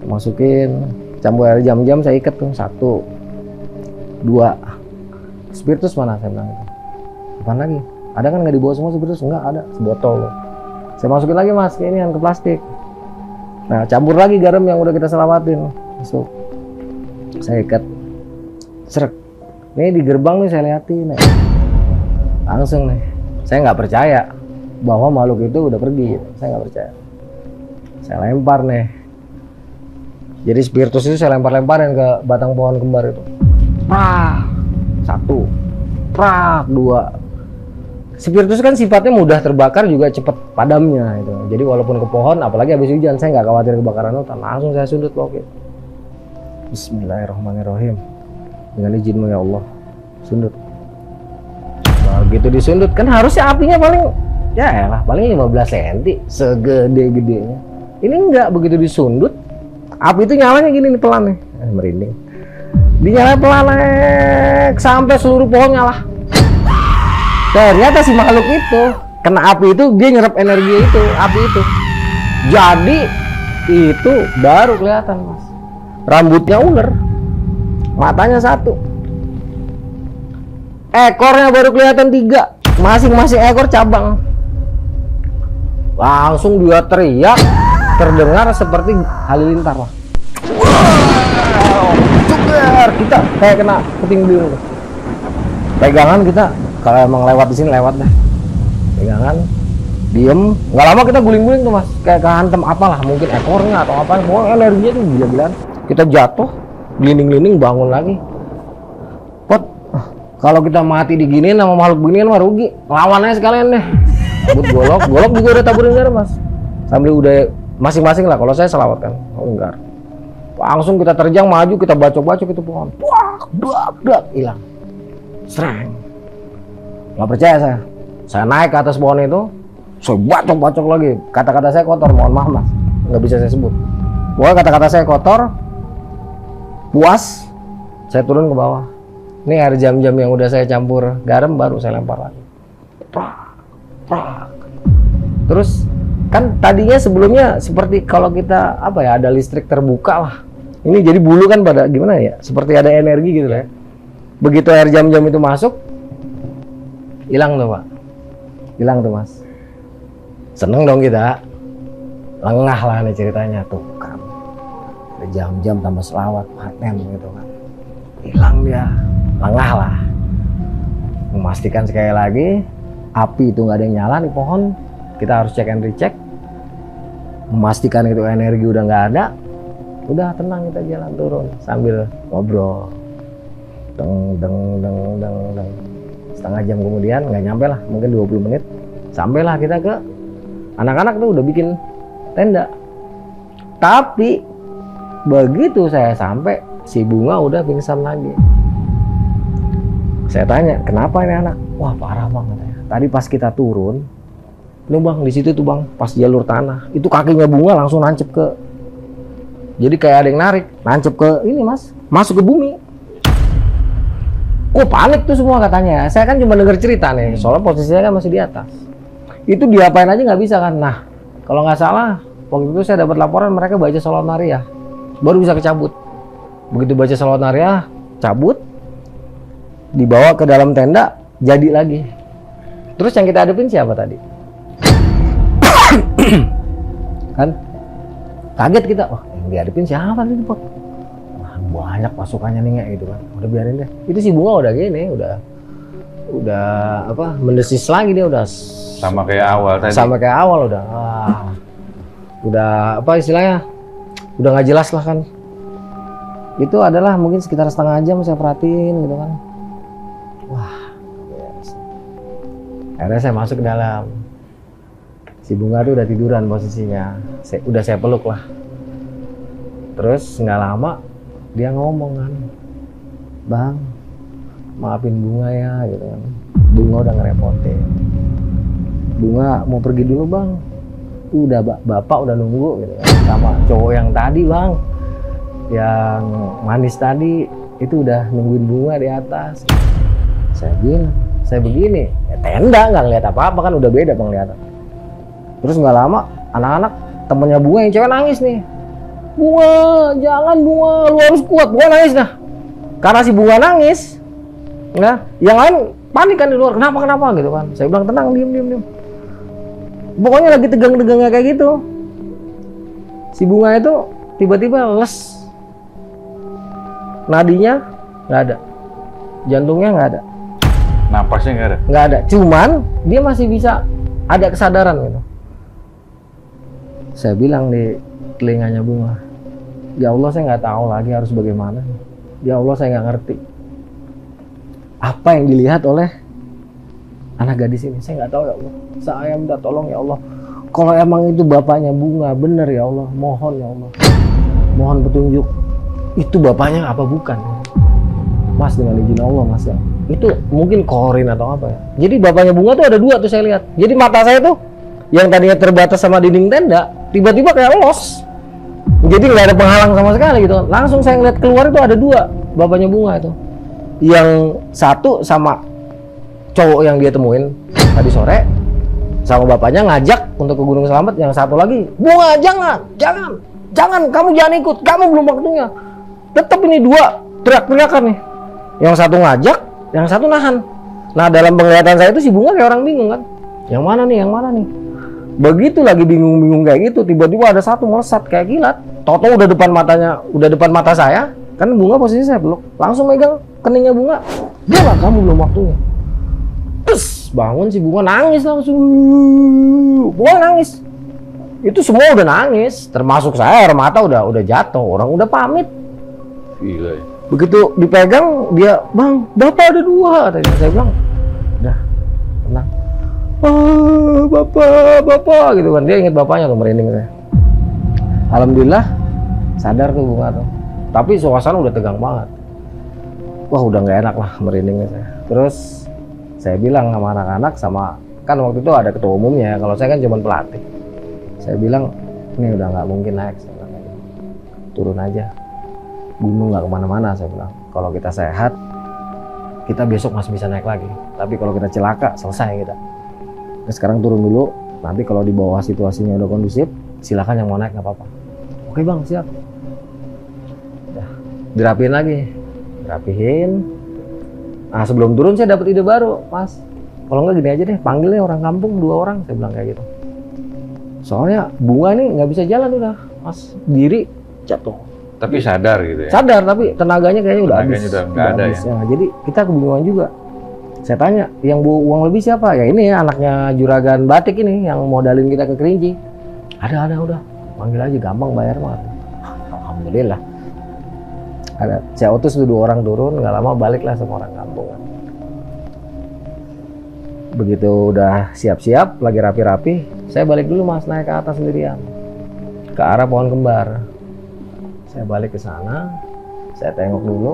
Masukin campur air jam-jam, saya ikat tuh 1, 2. Spiritus mana saya bilang itu. Apaan lagi? Ada kan nggak dibawa semua spiritus? Enggak ada, sebotol loh. Saya masukin lagi mas, ini yang ke plastik. Nah campur lagi garam yang udah kita selawatin. Masuk. Saya ikat. Srek. Nih di gerbang nih saya liatin nih. Langsung nih. Saya nggak percaya bahwa makhluk itu udah pergi. Saya nggak percaya. Saya lempar nih. Jadi spiritus itu saya lempar-lemparin ke batang pohon kembar itu. Prak, 1, prak, 2. Spiritus kan sifatnya mudah terbakar juga cepat padamnya itu. Jadi walaupun ke pohon, apalagi habis hujan, saya nggak khawatir kebakaran hutan. Langsung saya sundut bokit. Bismillahirrahmanirrahim. Dengan izinmu ya Allah, sundut. Begitu disundut kan harusnya apinya paling 15 cm segede-gedenya. Ini enggak, begitu disundut api itu nyalanya gini nih pelan nih, merinding. Dinyalain pelan sampai seluruh pohon nyala. Ternyata si makhluk itu kena api itu dia nyerap energi itu, api itu. Jadi itu baru kelihatan mas. Rambutnya ular, matanya 1. Ekornya baru kelihatan 3, masing-masing ekor cabang. Langsung dia teriak, terdengar seperti halilintar lah. Wow, kita kayak kena puting beliung. Pegangan kita, kalau emang lewat di sini lewat dah. Pegangan, diem. Nggak lama kita guling-guling tuh mas, kayak kehantem apalah, mungkin ekornya atau apa. Pokoknya energinya tuh gila-gilaan. Kita jatuh, glinding-glinding bangun lagi. Pot. Kalau kita mati diginiin sama makhluk beginian mah rugi. Lawan aja sekalian deh. Cabut golok juga udah taburin garam mas. Sambil udah masing-masing lah. Kalau saya selawat kan, enggak. Langsung kita terjang maju, kita bacok-bacok itu pohon. Buak, hilang. Serang. Nggak percaya saya. Saya naik ke atas pohon itu, saya bacok-bacok lagi. Kata-kata saya kotor, mohon maaf mas. Nggak bisa saya sebut. Pokoknya kata-kata saya kotor. Puas, saya turun ke bawah. Ini air jam-jam yang udah saya campur garam baru saya lempar lagi. Terus kan tadinya sebelumnya seperti kalau kita apa ya, ada listrik terbuka lah. Ini jadi bulu kan pada gimana ya? Seperti ada energi gitu lah ya. Begitu air jam-jam itu masuk, hilang tuh pak. Hilang tuh mas. Seneng dong kita. Lengah lah nih ceritanya tuh kan. Ada jam-jam tambah selawat, paten gitu kan. Hilang dia. Lengah lah. Memastikan sekali lagi api itu nggak ada yang nyala di pohon. Kita harus cek and recheck. Memastikan itu energi udah nggak ada. Udah tenang kita jalan turun sambil ngobrol. Deng. Setengah jam kemudian, nggak nyampe lah, mungkin 20 menit. Sampailah kita ke anak-anak tuh udah bikin tenda. Tapi begitu saya sampai, si Bunga udah pingsan lagi. Saya tanya, kenapa ini anak? Wah parah banget ya. Tadi pas kita turun, lu bang di situ tuh bang, pas jalur tanah, itu kakinya Bunga langsung nancep ke, jadi kayak ada yang narik, nancep ke ini mas, masuk ke bumi. Oh panik tuh semua katanya. Saya kan cuma denger cerita nih, soalnya posisinya kan masih di atas. Itu diapain aja nggak bisa kan? Nah, kalau nggak salah, waktu itu saya dapat laporan mereka baca sholawat nariyah, baru bisa kecabut. Begitu baca sholawat nariyah, cabut, dibawa ke dalam tenda, jadi lagi. Terus yang kita hadapin siapa tadi? Kan kaget kita, wah yang dihadapin siapa tadi Pak? Wah banyak pasukannya nih nggak gitu kan, udah biarin deh. Itu si Bunga udah gini, udah apa mendesis lagi dia, udah sama kayak awal tadi. Sama kayak awal udah apa istilahnya, udah nggak jelas lah kan. Itu adalah mungkin sekitar setengah jam saya perhatiin gitu kan. Wah, yes. Akhirnya saya masuk ke dalam. Si Bunga tuh udah tiduran posisinya. Udah saya peluk lah. Terus nggak lama dia ngomong kan, Bang, maafin Bunga ya gitu kan. Bunga udah ngerepotin. Bunga mau pergi dulu bang. Udah bapak udah nunggu gitu kan. Sama cowok yang tadi bang, yang manis tadi itu udah nungguin Bunga di atas. Saya begini, ya tenda nggak ngeliat apa-apa kan, udah beda penglihatan. Terus nggak lama anak-anak temennya Bunga yang cewek nangis nih. Bunga, jangan Bunga, lu harus kuat. Bunga nangis nah. Karena si Bunga nangis, nah yang lain panik kan di luar. Kenapa gitu kan? Saya bilang tenang, diem. Pokoknya lagi tegang-tegangnya kayak gitu. Si Bunga itu tiba-tiba les. Nadinya nggak ada, jantungnya nggak ada. Napasnya nggak ada? Nggak ada, cuman dia masih bisa ada kesadaran gitu. Saya bilang di telinganya Bunga, ya Allah saya nggak tahu lagi harus bagaimana. Ya Allah saya nggak ngerti apa yang dilihat oleh anak gadis ini. Saya nggak tahu ya Allah. Saya minta tolong ya Allah. Kalau emang itu bapaknya Bunga bener ya Allah, mohon ya Allah, mohon petunjuk. Itu bapaknya apa bukan? Mas dengan izin Allah mas ya. Itu mungkin korin atau apa ya. Jadi bapaknya Bunga tuh ada dua tuh saya lihat. Jadi mata saya tuh yang tadinya terbatas sama dinding tenda, tiba-tiba kayak los. Jadi nggak ada penghalang sama sekali gitu. Langsung saya ngeliat keluar itu ada dua bapaknya Bunga itu. Yang satu sama cowok yang dia temuin tadi sore, sama bapaknya ngajak untuk ke Gunung Slamet. Yang satu lagi, Bunga jangan, kamu jangan ikut, kamu belum waktunya. Tetap ini dua teriak-teriakan nih. Yang satu ngajak, yang satu nahan. Nah dalam penglihatan saya itu si Bunga kayak orang bingung kan. Yang mana nih? Begitu lagi bingung-bingung kayak gitu, tiba-tiba ada satu melesat kayak kilat. Toto udah depan mata saya. Kan Bunga posisi saya peluk. Langsung megang keningnya Bunga. Dia lah, kamu belum waktunya. Terus bangun si Bunga nangis langsung. Bunga nangis. Itu semua udah nangis, termasuk saya, air mata udah jatuh. Orang udah pamit. Gila ya. Begitu dipegang dia, bang, bapak ada 2 katanya. Saya bilang, udah tenang. Oh, bapak gitu kan. Dia ingat bapaknya tuh, merinding saya. Alhamdulillah sadar tuh bunga tuh. Tapi suasana udah tegang banget. Wah udah nggak enak lah merindingnya saya. Terus saya bilang sama anak-anak, sama kan waktu itu ada ketua umumnya. Kalau saya kan cuma pelatih. Saya bilang ini udah nggak mungkin naik. Saya bilang, turun aja. Gunung nggak kemana-mana. Saya bilang kalau kita sehat, kita besok masih bisa naik lagi. Tapi kalau kita celaka, selesai kita. Nah, sekarang turun dulu. Nanti kalau di bawah situasinya udah kondusif, silakan yang mau naik nggak apa-apa. Oke bang, siap. Udah, dirapiin lagi. Rapihin. Nah sebelum turun saya dapat ide baru, Mas. Kalau nggak gini aja deh, panggilnya orang kampung 2 orang, saya bilang kayak gitu. Soalnya bunga ini nggak bisa jalan udah, Mas. Diri jatuh. Tapi sadar gitu ya? Sadar, tapi tenaganya kayaknya udah habis. Tenaganya udah nggak ada habis. ya? Nah, jadi kita kebingungan juga. Saya tanya, yang bawa uang lebih siapa? Ya ini ya, anaknya juragan batik ini, yang modalin kita ke Kerinci. Ada udah. Panggil aja, gampang bayar banget. Alhamdulillah. Ada, saya utus 2 orang turun, nggak lama baliklah sama orang kampung. Begitu udah siap-siap, lagi rapi-rapi, saya balik dulu Mas, naik ke atas sendirian. Ke arah pohon kembar. Saya balik ke sana, saya tengok dulu.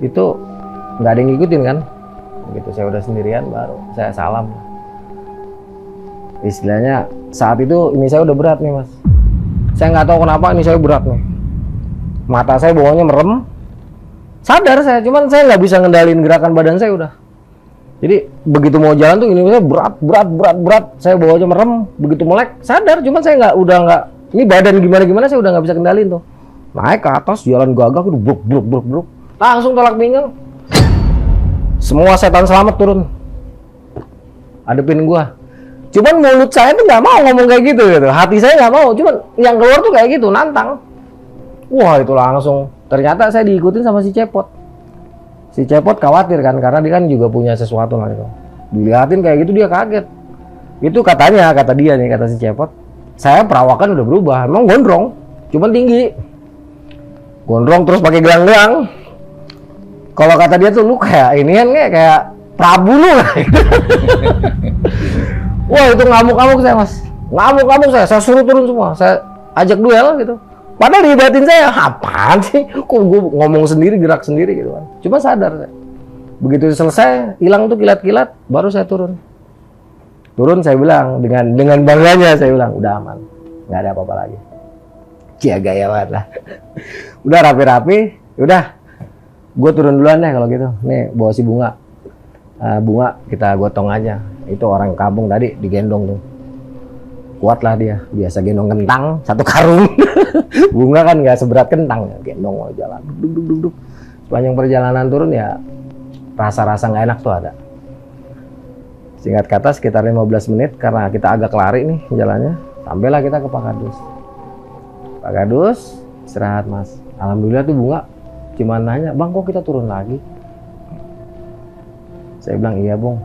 Itu nggak ada yang ngikutin kan? Begitu saya udah sendirian, baru saya salam. Istilahnya saat itu ini saya udah berat nih Mas. Saya nggak tahu kenapa ini saya berat nih. Mata saya bawahnya merem. Sadar saya, cuman saya nggak bisa ngendalin gerakan badan saya udah. Jadi begitu mau jalan tuh ini saya berat. Saya bawahnya merem. Begitu melek sadar, cuman saya udah nggak. Ini badan gimana saya udah nggak bisa kendalin tuh. Naik ke atas, jalan gagak itu bruk. Langsung tolak pinggang. Semua setan selamat turun. Adepin gua. Cuman mulut saya tuh nggak mau ngomong kayak gitu. Hati saya nggak mau. Cuman yang keluar tuh kayak gitu, nantang. Wah itu langsung. Ternyata saya diikutin sama si Cepot. Si Cepot khawatir kan, karena dia kan juga punya sesuatu lah itu. Dilihatin kayak gitu dia kaget. Itu katanya, kata dia nih, kata si Cepot. Saya perawakan udah berubah. Emang gondrong, cuman tinggi. Gondrong terus pakai gelang-gelang. Kalau kata dia tuh lu kayak inian kayak Prabu lu. Wah itu ngamuk-ngamuk saya Mas. Ngamuk-ngamuk saya suruh turun semua. Saya ajak duel gitu. Padahal di batin saya, apaan sih? Kok gue ngomong sendiri, gerak sendiri gitu kan. Cuma sadar saya. Begitu selesai, hilang tuh kilat-kilat, baru saya turun. Turun saya bilang, dengan bangganya saya bilang, udah aman. Nggak ada apa-apa lagi. Cia gaya banget lah. Udah rapi-rapi, udah. Gue turun duluan deh kalau gitu. Nih, bawa si Bunga. Bunga kita gotong aja. Itu orang kampung tadi digendong tuh. Kuat lah dia, biasa gendong kentang 1 karung. Bunga kan nggak seberat kentang, gendong mau jalan, duduk. Sepanjang perjalanan turun ya rasa-rasa nggak enak tuh ada. Singkat kata sekitar 15 menit karena kita agak lari nih jalannya, sampailah kita ke Pak Kadus. Pak Kadus istirahat Mas. Alhamdulillah tuh Bunga cuma nanya, bang kok kita turun lagi? Saya bilang iya Bung,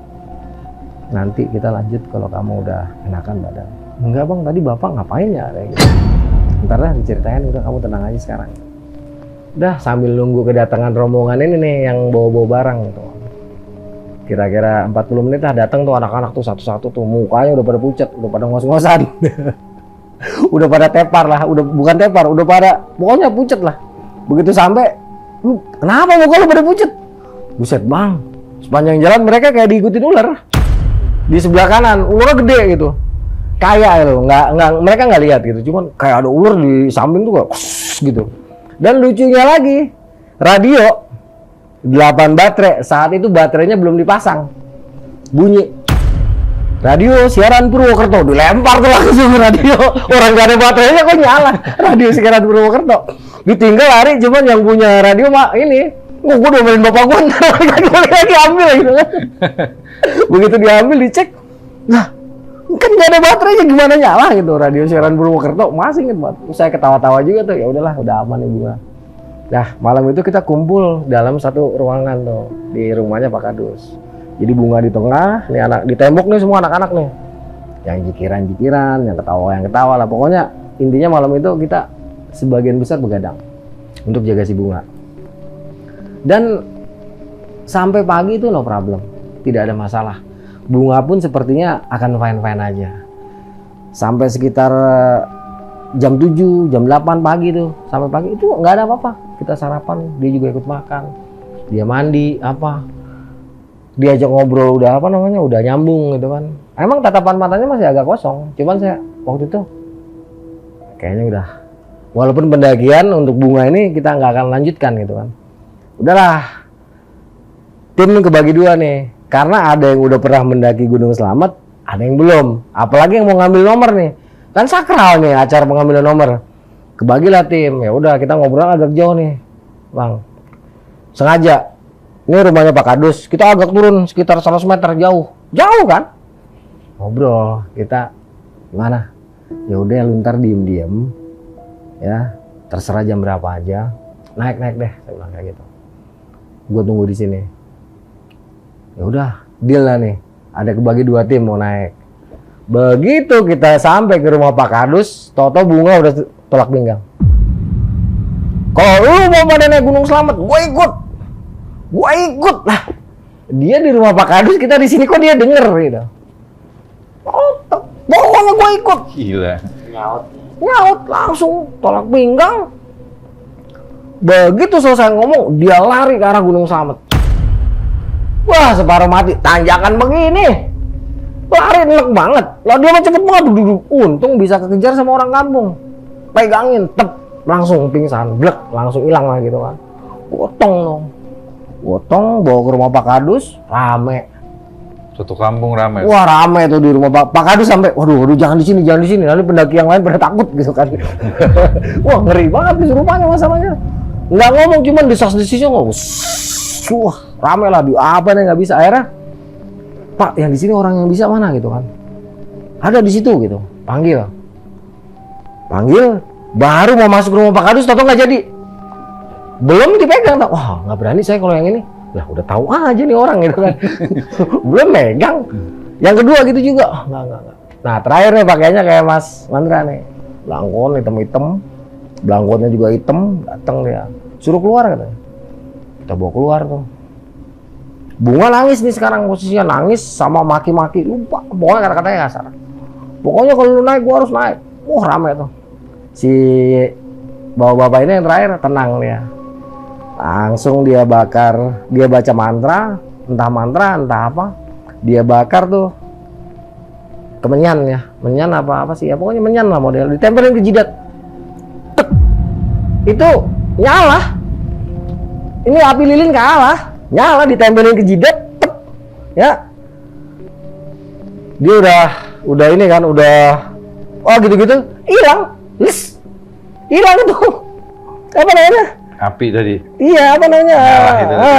nanti kita lanjut kalau kamu udah enakan badan. Enggak bang, tadi bapak ngapain ya? Kayak gitu. Ntar lah diceritain, udah kamu tenang aja sekarang. Udah sambil nunggu kedatangan rombongan ini nih yang bawa-bawa barang gitu. Kira-kira 40 menit lah datang tuh anak-anak tuh satu-satu tuh, mukanya udah pada pucat, udah pada ngos-ngosan. Udah pada tepar lah, bukan tepar, udah pada pokoknya pucat lah. Begitu sampai, lu kenapa muka lu pada pucat? Buset bang, sepanjang jalan mereka kayak diikutin ular. Di sebelah kanan, ularnya gede gitu. Kayak loh, mereka nggak lihat gitu, cuman kayak ada ular di samping tuh kayak gitu. Dan lucunya lagi, radio 8 baterai, saat itu baterainya belum dipasang, bunyi. Radio siaran Purwokerto, dilempar tuh langsung radio. Orang gak ada baterainya kok nyala. Radio siaran Purwokerto. Ditinggal lari, cuman yang punya radio mah ini. Gue udah main bapak gue, lagi ambil gitu kan. Begitu diambil dicek, nah kan gak ada baterainya gimana nyala gitu. Radio siaran Purwokerto masih inget banget. Saya ketawa-tawa juga tuh, ya udahlah udah aman nih Bunga. Nah malam itu kita kumpul dalam satu ruangan tuh di rumahnya Pak Kadus. Jadi Bunga di tengah, nih anak di tembok nih semua anak-anak nih. Yang jikiran-jikiran, yang ketawa lah. Pokoknya intinya malam itu kita sebagian besar begadang untuk jaga si Bunga. Dan sampai pagi itu no problem, tidak ada masalah. Bunga pun sepertinya akan fine-fine aja. Sampai sekitar jam 7, jam 8 pagi tuh, sampai pagi itu nggak ada apa-apa. Kita sarapan, dia juga ikut makan, dia mandi, apa, diajak ngobrol udah udah nyambung gitu kan. Emang tatapan matanya masih agak kosong, cuman saya waktu itu kayaknya udah, walaupun pendakian untuk bunga ini kita nggak akan lanjutkan gitu kan. Udahlah, tim kebagi dua nih, karena ada yang udah pernah mendaki Gunung Slamet, ada yang belum, apalagi yang mau ngambil nomor nih, kan sakral nih acara pengambilan nomor. Kebagilah tim, ya udah kita ngobrol agak jauh nih, Bang. Sengaja, ini rumahnya Pak Kadus, kita agak turun sekitar 100 meter jauh kan? Ngobrol, kita gimana? Ya udah lu ntar diem, ya terserah jam berapa aja, naik deh, saya bilang kayak gitu. Gue tunggu di sini. Ya udah, deal lah nih. Ada kebagi dua tim mau naik. Begitu kita sampai ke rumah Pak Kadus, toto bunga udah tolak pinggang. Kalau lu mau pada naik Gunung Slamet, gue ikut lah. Dia di rumah Pak Kadus, kita di sini kok dia denger gitu. Oh, pokoknya gue ikut. Gila. Nyaut langsung tolak pinggang. Begitu selesai ngomong, dia lari ke arah Gunung Slamet. Wah, separuh mati, tanjakan begini. Lari enak banget. Lah dia mah cepet banget duduk. Untung bisa kekejar sama orang kampung. Pegangin, tep, langsung pingsan, blek, langsung hilang lah gitu kan. Gotong bawa ke rumah Pak Kadus, rame. Satu kampung rame. Wah, rame tuh di rumah Pak Kadus sampai, waduh, jangan di sini. Nanti pendaki yang lain pada takut gitu kan. Wah, ngeri banget di rumahnya masalahnya. Nggak ngomong, cuman desas-desisnya ngomong. Wah, rame lah, di apa nih nggak bisa. Akhirnya, Pak, yang di sini orang yang bisa mana gitu kan? Ada di situ gitu. Panggil, baru mau masuk rumah Pak Kadus, toto nggak jadi. Belum dipegang, wah nggak berani saya kalau yang ini. Lah udah tahu aja nih orang gitu kan. Belum megang. Yang kedua gitu juga, nggak. Nah terakhir nih pakainya kayak Mas Mandra nih, belangkon hitam, belangkonnya juga hitam, datang dia, suruh keluar katanya. Kita bawa keluar tuh. Bunga nangis nih sekarang, posisinya nangis sama maki-maki, lupa, pokoknya kata-katanya kasar. Pokoknya kalau lu naik, gua harus naik. Wah rame tuh. Si bapak ini yang terakhir tenang dia. Langsung dia bakar, dia baca mantra, entah apa. Dia bakar tuh kemenyan ya, menyan apa sih ya, pokoknya menyan lah model, ditempelin ke jidat. Tek. Itu nyala. Ini api lilin kalah. Nyala, ditempelin ke jidat, tek. Ya. Dia udah ini kan, oh gitu-gitu, hilang. Hilang itu. Apa namanya? Api tadi. Iya, apa namanya?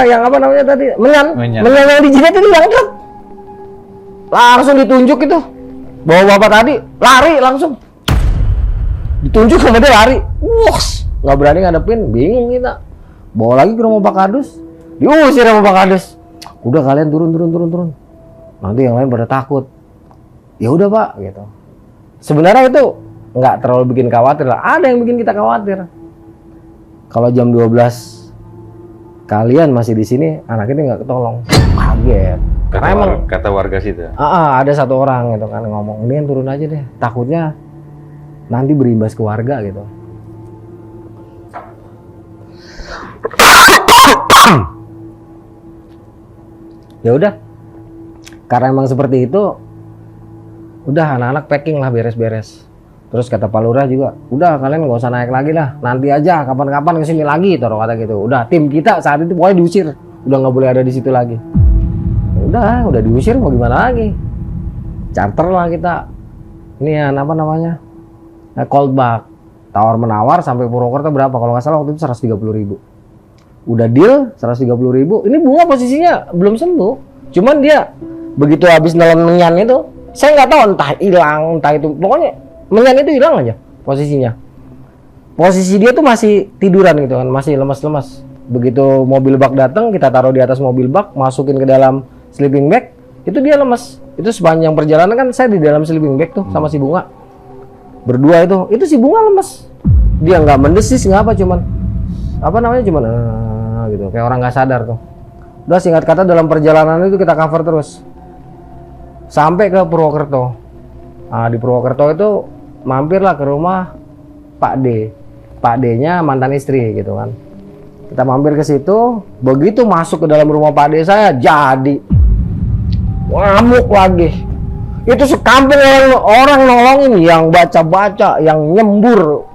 Yang apa namanya tadi? Menyan yang di jidat itu hilang. Langsung ditunjuk itu. Bawa bapak tadi, lari langsung. Ditunjuk sama dia lari. Wah, nggak berani ngadepin, bingung kita. Bawa lagi ke rumah Pak Kadus. Diusir sama Pak Kadus. Udah kalian turun. Nanti yang lain pada takut. Ya udah Pak, gitu. Sebenarnya itu nggak terlalu bikin khawatir lah. Ada yang bikin kita khawatir. Kalau jam 12 kalian masih di sini, anak ini nggak ketolong. Kaget. Kata warga situ. Ada satu orang gitu kan ngomong, "Mendingan turun aja deh. Takutnya nanti berimbas ke warga gitu." Ya udah, karena emang seperti itu, udah anak-anak packing lah, beres-beres. Terus kata Pak Lurah juga, udah kalian nggak usah naik lagi lah, nanti aja kapan-kapan kesini lagi, taruh kata gitu. Udah tim kita saat itu pokoknya diusir, udah nggak boleh ada di situ lagi. Udah diusir mau gimana lagi? Charter lah kita. Ini apa namanya? Coldback, tawar menawar sampai Purwokerto berapa? Kalau nggak salah waktu itu 130.000. Udah deal 130.000. Ini bunga posisinya belum sembuh. Cuman dia begitu habis dalam menyan itu, saya nggak tahu entah hilang, entah itu. Pokoknya menyan itu hilang aja posisinya. Posisi dia tuh masih tiduran gitu kan, masih lemas-lemas. Begitu mobil bak datang, kita taruh di atas mobil bak, masukin ke dalam sleeping bag, itu dia lemas. Itu sepanjang perjalanan kan saya di dalam sleeping bag tuh sama si bunga. Berdua itu si bunga lemas. Dia nggak mendesis, nggak apa, cuman apa namanya, cuman gitu, kayak orang nggak sadar tuh. Udah singkat kata dalam perjalanan itu kita cover terus sampai ke Purwokerto. Nah, di Purwokerto itu mampirlah ke rumah Pak D. Pak D-nya mantan istri gitu kan. Kita mampir ke situ, begitu masuk ke dalam rumah Pak D saya jadi ngamuk lagi. Itu sekampung orang nolongin, yang baca-baca, yang nyembur.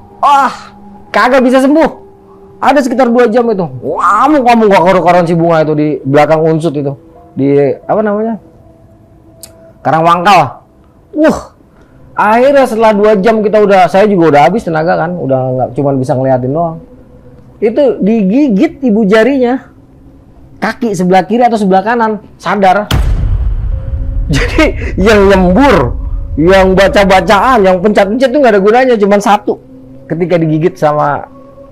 Kagak bisa sembuh. Ada sekitar 2 jam itu. Ngamuk gak koron si Bunga itu di belakang Unsut itu. Di apa namanya? Karangwangkal. Akhirnya setelah 2 jam saya juga udah habis tenaga kan, udah nggak cuma bisa ngeliatin doang. Itu digigit ibu jarinya, kaki sebelah kiri atau sebelah kanan, sadar. Jadi yang nyembur, yang baca-bacaan, yang pencet-pencet itu nggak ada gunanya, cuma satu. Ketika digigit sama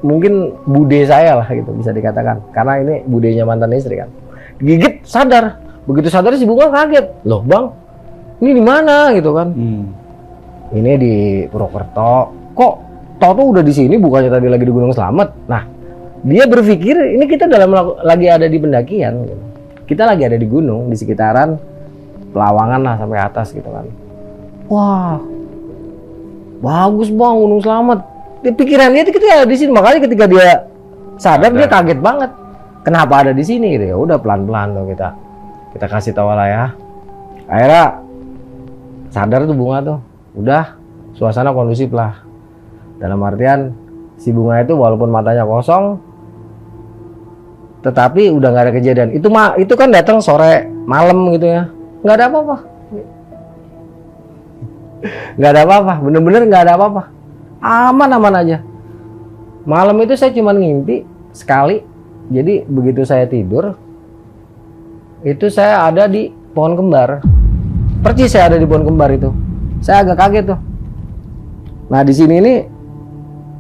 mungkin bude saya lah gitu bisa dikatakan, karena ini budenya mantan istri kan. Digigit sadar, begitu sadar si Bunga kaget, loh bang, ini di mana gitu kan? Ini di Purwokerto. Kok Toto udah di sini, bukannya tadi lagi di Gunung Slamet? Nah, dia berpikir ini kita lagi ada di pendakian. Gitu. Kita lagi ada di gunung, di sekitaran Lawangan lah sampai atas gitu kan. Wah, bagus bang Gunung Slamet. Pikiran dia kita ada di sini, makanya ketika dia sadar dia kaget banget. Kenapa ada di sini gitu ya? Udah pelan-pelan tuh kita kasih tahu lah ya. Akhirnya sadar tuh Bunga tuh. Udah suasana kondusif lah. Dalam artian si Bunga itu walaupun matanya kosong, tetapi udah nggak ada kejadian. Itu kan datang sore malam gitu ya, nggak ada apa-apa. Nggak ada apa-apa, bener-bener nggak ada apa-apa. Aman-aman aja. Malam itu saya cuma ngimpi sekali. Jadi begitu saya tidur, itu saya ada di pohon kembar. Percis saya ada di pohon kembar itu. Saya agak kaget tuh. Nah di sini ini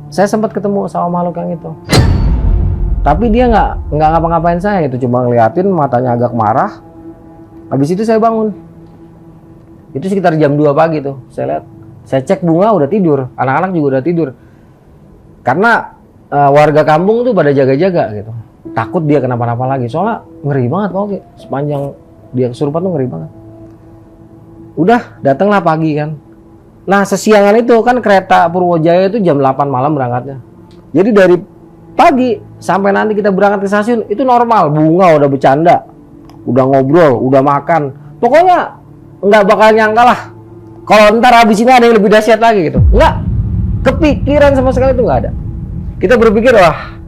saya sempat ketemu sama makhluk yang itu. Tapi dia nggak ngapa-ngapain saya, itu cuma ngeliatin, matanya agak marah. Habis itu saya bangun. Itu sekitar jam 2 pagi tuh. Saya lihat, saya cek Bunga udah tidur, anak-anak juga udah tidur. Karena warga kampung tuh pada jaga-jaga gitu. Takut dia kenapa-napa lagi. Soalnya ngeri banget pokoknya. Sepanjang dia kesurupan tuh ngeri banget. Udah, datanglah pagi kan. Nah, sesiangan itu kan kereta Purwojaya itu jam 8 malam berangkatnya. Jadi dari pagi sampai nanti kita berangkat ke stasiun itu normal. Bunga udah bercanda, udah ngobrol, udah makan. Pokoknya nggak bakal nyangka lah kalau ntar habis ini ada yang lebih dahsyat lagi gitu. Nggak kepikiran sama sekali, itu nggak ada. Kita berpikir wah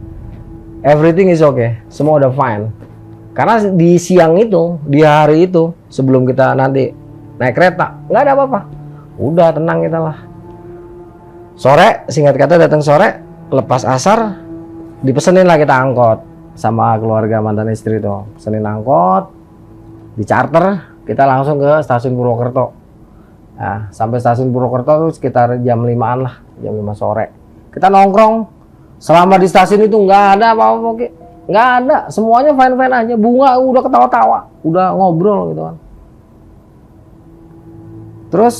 everything is okay, semua udah fine. Karena di siang itu, di hari itu sebelum kita nanti naik kereta nggak ada apa-apa. Udah tenang kita lah. Sore, singkat kata datang sore, lepas asar, dipesenin lah kita angkot sama keluarga mantan istri itu. Pesenin angkot, di charter, kita langsung ke stasiun Purwokerto. Nah, sampai stasiun Purwokerto itu sekitar jam 5-an lah, jam 5 sore. Kita nongkrong, selama di stasiun itu nggak ada apa-apa, nggak ada, semuanya fine-fine aja. Bunga udah ketawa-tawa, udah ngobrol gitu kan. Terus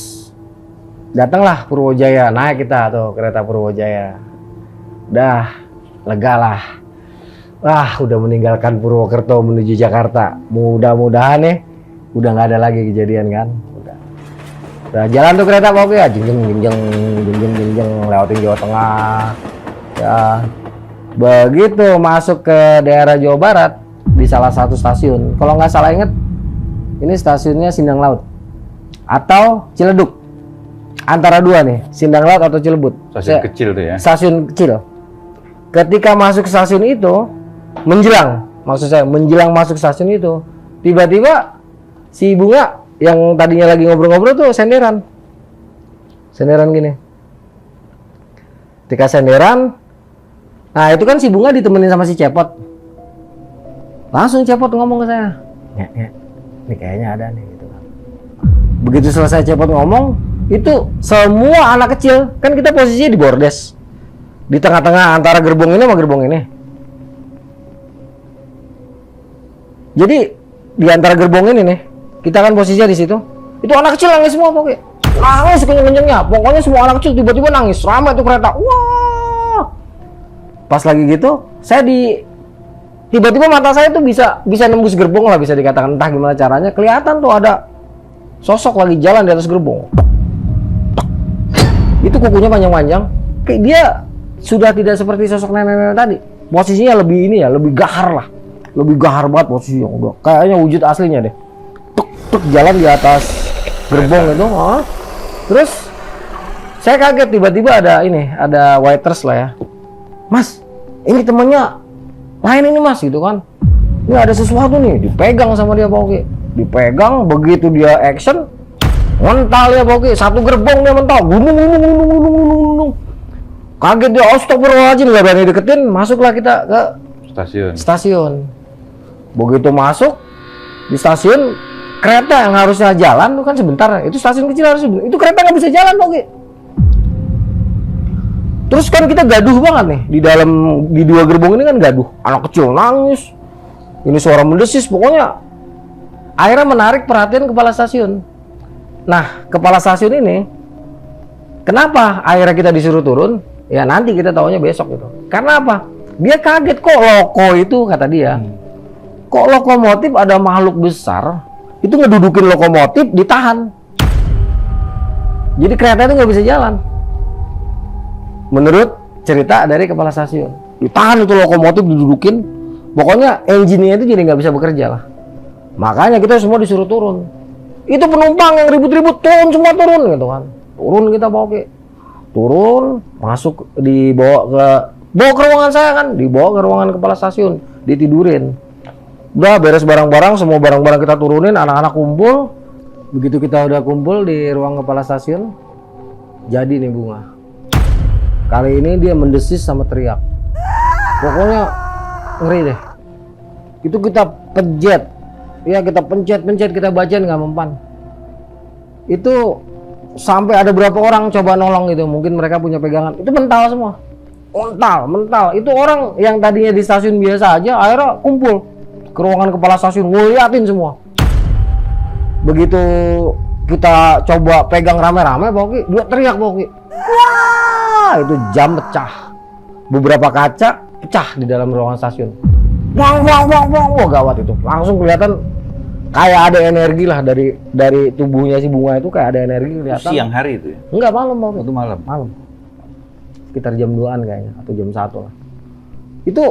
datanglah Purwojaya, naik kita tuh kereta Purwojaya. Udah lega lah. Wah, udah meninggalkan Purwokerto menuju Jakarta. Mudah-mudahan nih udah nggak ada lagi kejadian kan. Udah jalan tuh kereta pokoknya jenjeng lewatin Jawa Tengah. Ya. Begitu masuk ke daerah Jawa Barat di salah satu stasiun. Kalau nggak salah inget, ini stasiunnya Sindang Laut atau Ciledug. Antara dua nih, Sindang Laut atau Cilebut. Stasiun kecil tuh ya. Stasiun kecil. Ketika masuk stasiun itu, menjelang masuk stasiun itu, tiba-tiba si Bunga yang tadinya lagi ngobrol-ngobrol tuh senderan gini. Ketika senderan, nah itu kan si Bunga ditemenin sama si Cepot. Langsung Cepot ngomong ke saya, ini kayaknya ada nih gitu kan. Begitu selesai Cepot ngomong, itu semua anak kecil, kan kita posisinya di bordes, di tengah-tengah antara gerbong ini sama gerbong ini. Jadi di antara gerbong ini nih, kita kan posisinya di situ. Itu anak kecil nangis semua pokoknya. Nangis kenceng-kencengnya. Pokoknya semua anak kecil tiba-tiba nangis. Ramai tuh kereta. Wah. Pas lagi gitu, saya tiba-tiba mata saya tuh bisa nembus gerbong lah, bisa dikatakan, entah gimana caranya, kelihatan tuh ada sosok lagi jalan di atas gerbong. Itu kukunya panjang-panjang, kayak dia sudah tidak seperti sosok nenek-nenek tadi. Posisinya lebih ini ya, lebih gahar lah, lebih gahar banget posisinya, udah kayaknya wujud aslinya deh. Tuk jalan di atas gerbong itu. Terus saya kaget, tiba-tiba ada waiters lah ya, Mas, ini temennya lain ini Mas, gitu kan. Ini ada sesuatu nih, dipegang sama dia Pak Oki. Dipegang, begitu dia action, mental ya Pak Oki, satu gerbong dia mental, gunung. Kaget dia, astagfirullahaladzim, gak berani deketin, masuklah kita ke stasiun. Begitu masuk di stasiun, kereta yang harusnya jalan tuh kan sebentar, itu stasiun kecil harusnya, itu kereta nggak bisa jalan Pak Oki. Terus kan kita gaduh banget nih di dua gerbong ini kan gaduh, anak kecil nangis, ini suara mendesis, pokoknya akhirnya menarik perhatian kepala stasiun. Nah, kepala stasiun ini kenapa akhirnya kita disuruh turun? Ya nanti kita taunya besok gitu. Karena apa? Dia kaget, kok loko itu, kata dia. Kok lokomotif ada makhluk besar itu ngedudukin lokomotif, ditahan. Jadi kereta itu nggak bisa jalan. Menurut cerita dari kepala stasiun, ditahan itu lokomotif, didudukin. Pokoknya engine-nya itu jadi nggak bisa bekerja lah. Makanya kita semua disuruh turun. Itu penumpang yang ribut-ribut, turun semua, turun gitu kan. Turun kita bawa ke, turun, masuk, dibawa ke ruangan saya kan, dibawa ke ruangan kepala stasiun, ditidurin. Udah beres barang-barang, semua barang-barang kita turunin, anak-anak kumpul. Begitu kita udah kumpul di ruang kepala stasiun, jadi nih Bunga. Kali ini dia mendesis sama teriak. Pokoknya ngeri deh. Itu kita pencet. Ya kita pencet, kita bacain nggak mempan. Itu sampai ada berapa orang coba nolong gitu. Mungkin mereka punya pegangan. Itu mental semua. Mental. Itu orang yang tadinya di stasiun biasa aja, akhirnya kumpul ke ruangan kepala stasiun, ngeliatin semua. Begitu kita coba pegang rame-rame, Pak Oki, dia teriak Pak Oki. Wah, itu jam pecah. Beberapa kaca pecah di dalam ruangan stasiun. Wah, gawat itu. Langsung kelihatan kayak ada energi lah dari tubuhnya si Bunga itu, kayak ada energi kelihatan. Siang hari itu ya? Enggak, malam Pak Oki. Itu malam. Sekitar jam 2-an kayaknya, atau jam 1 lah. Itu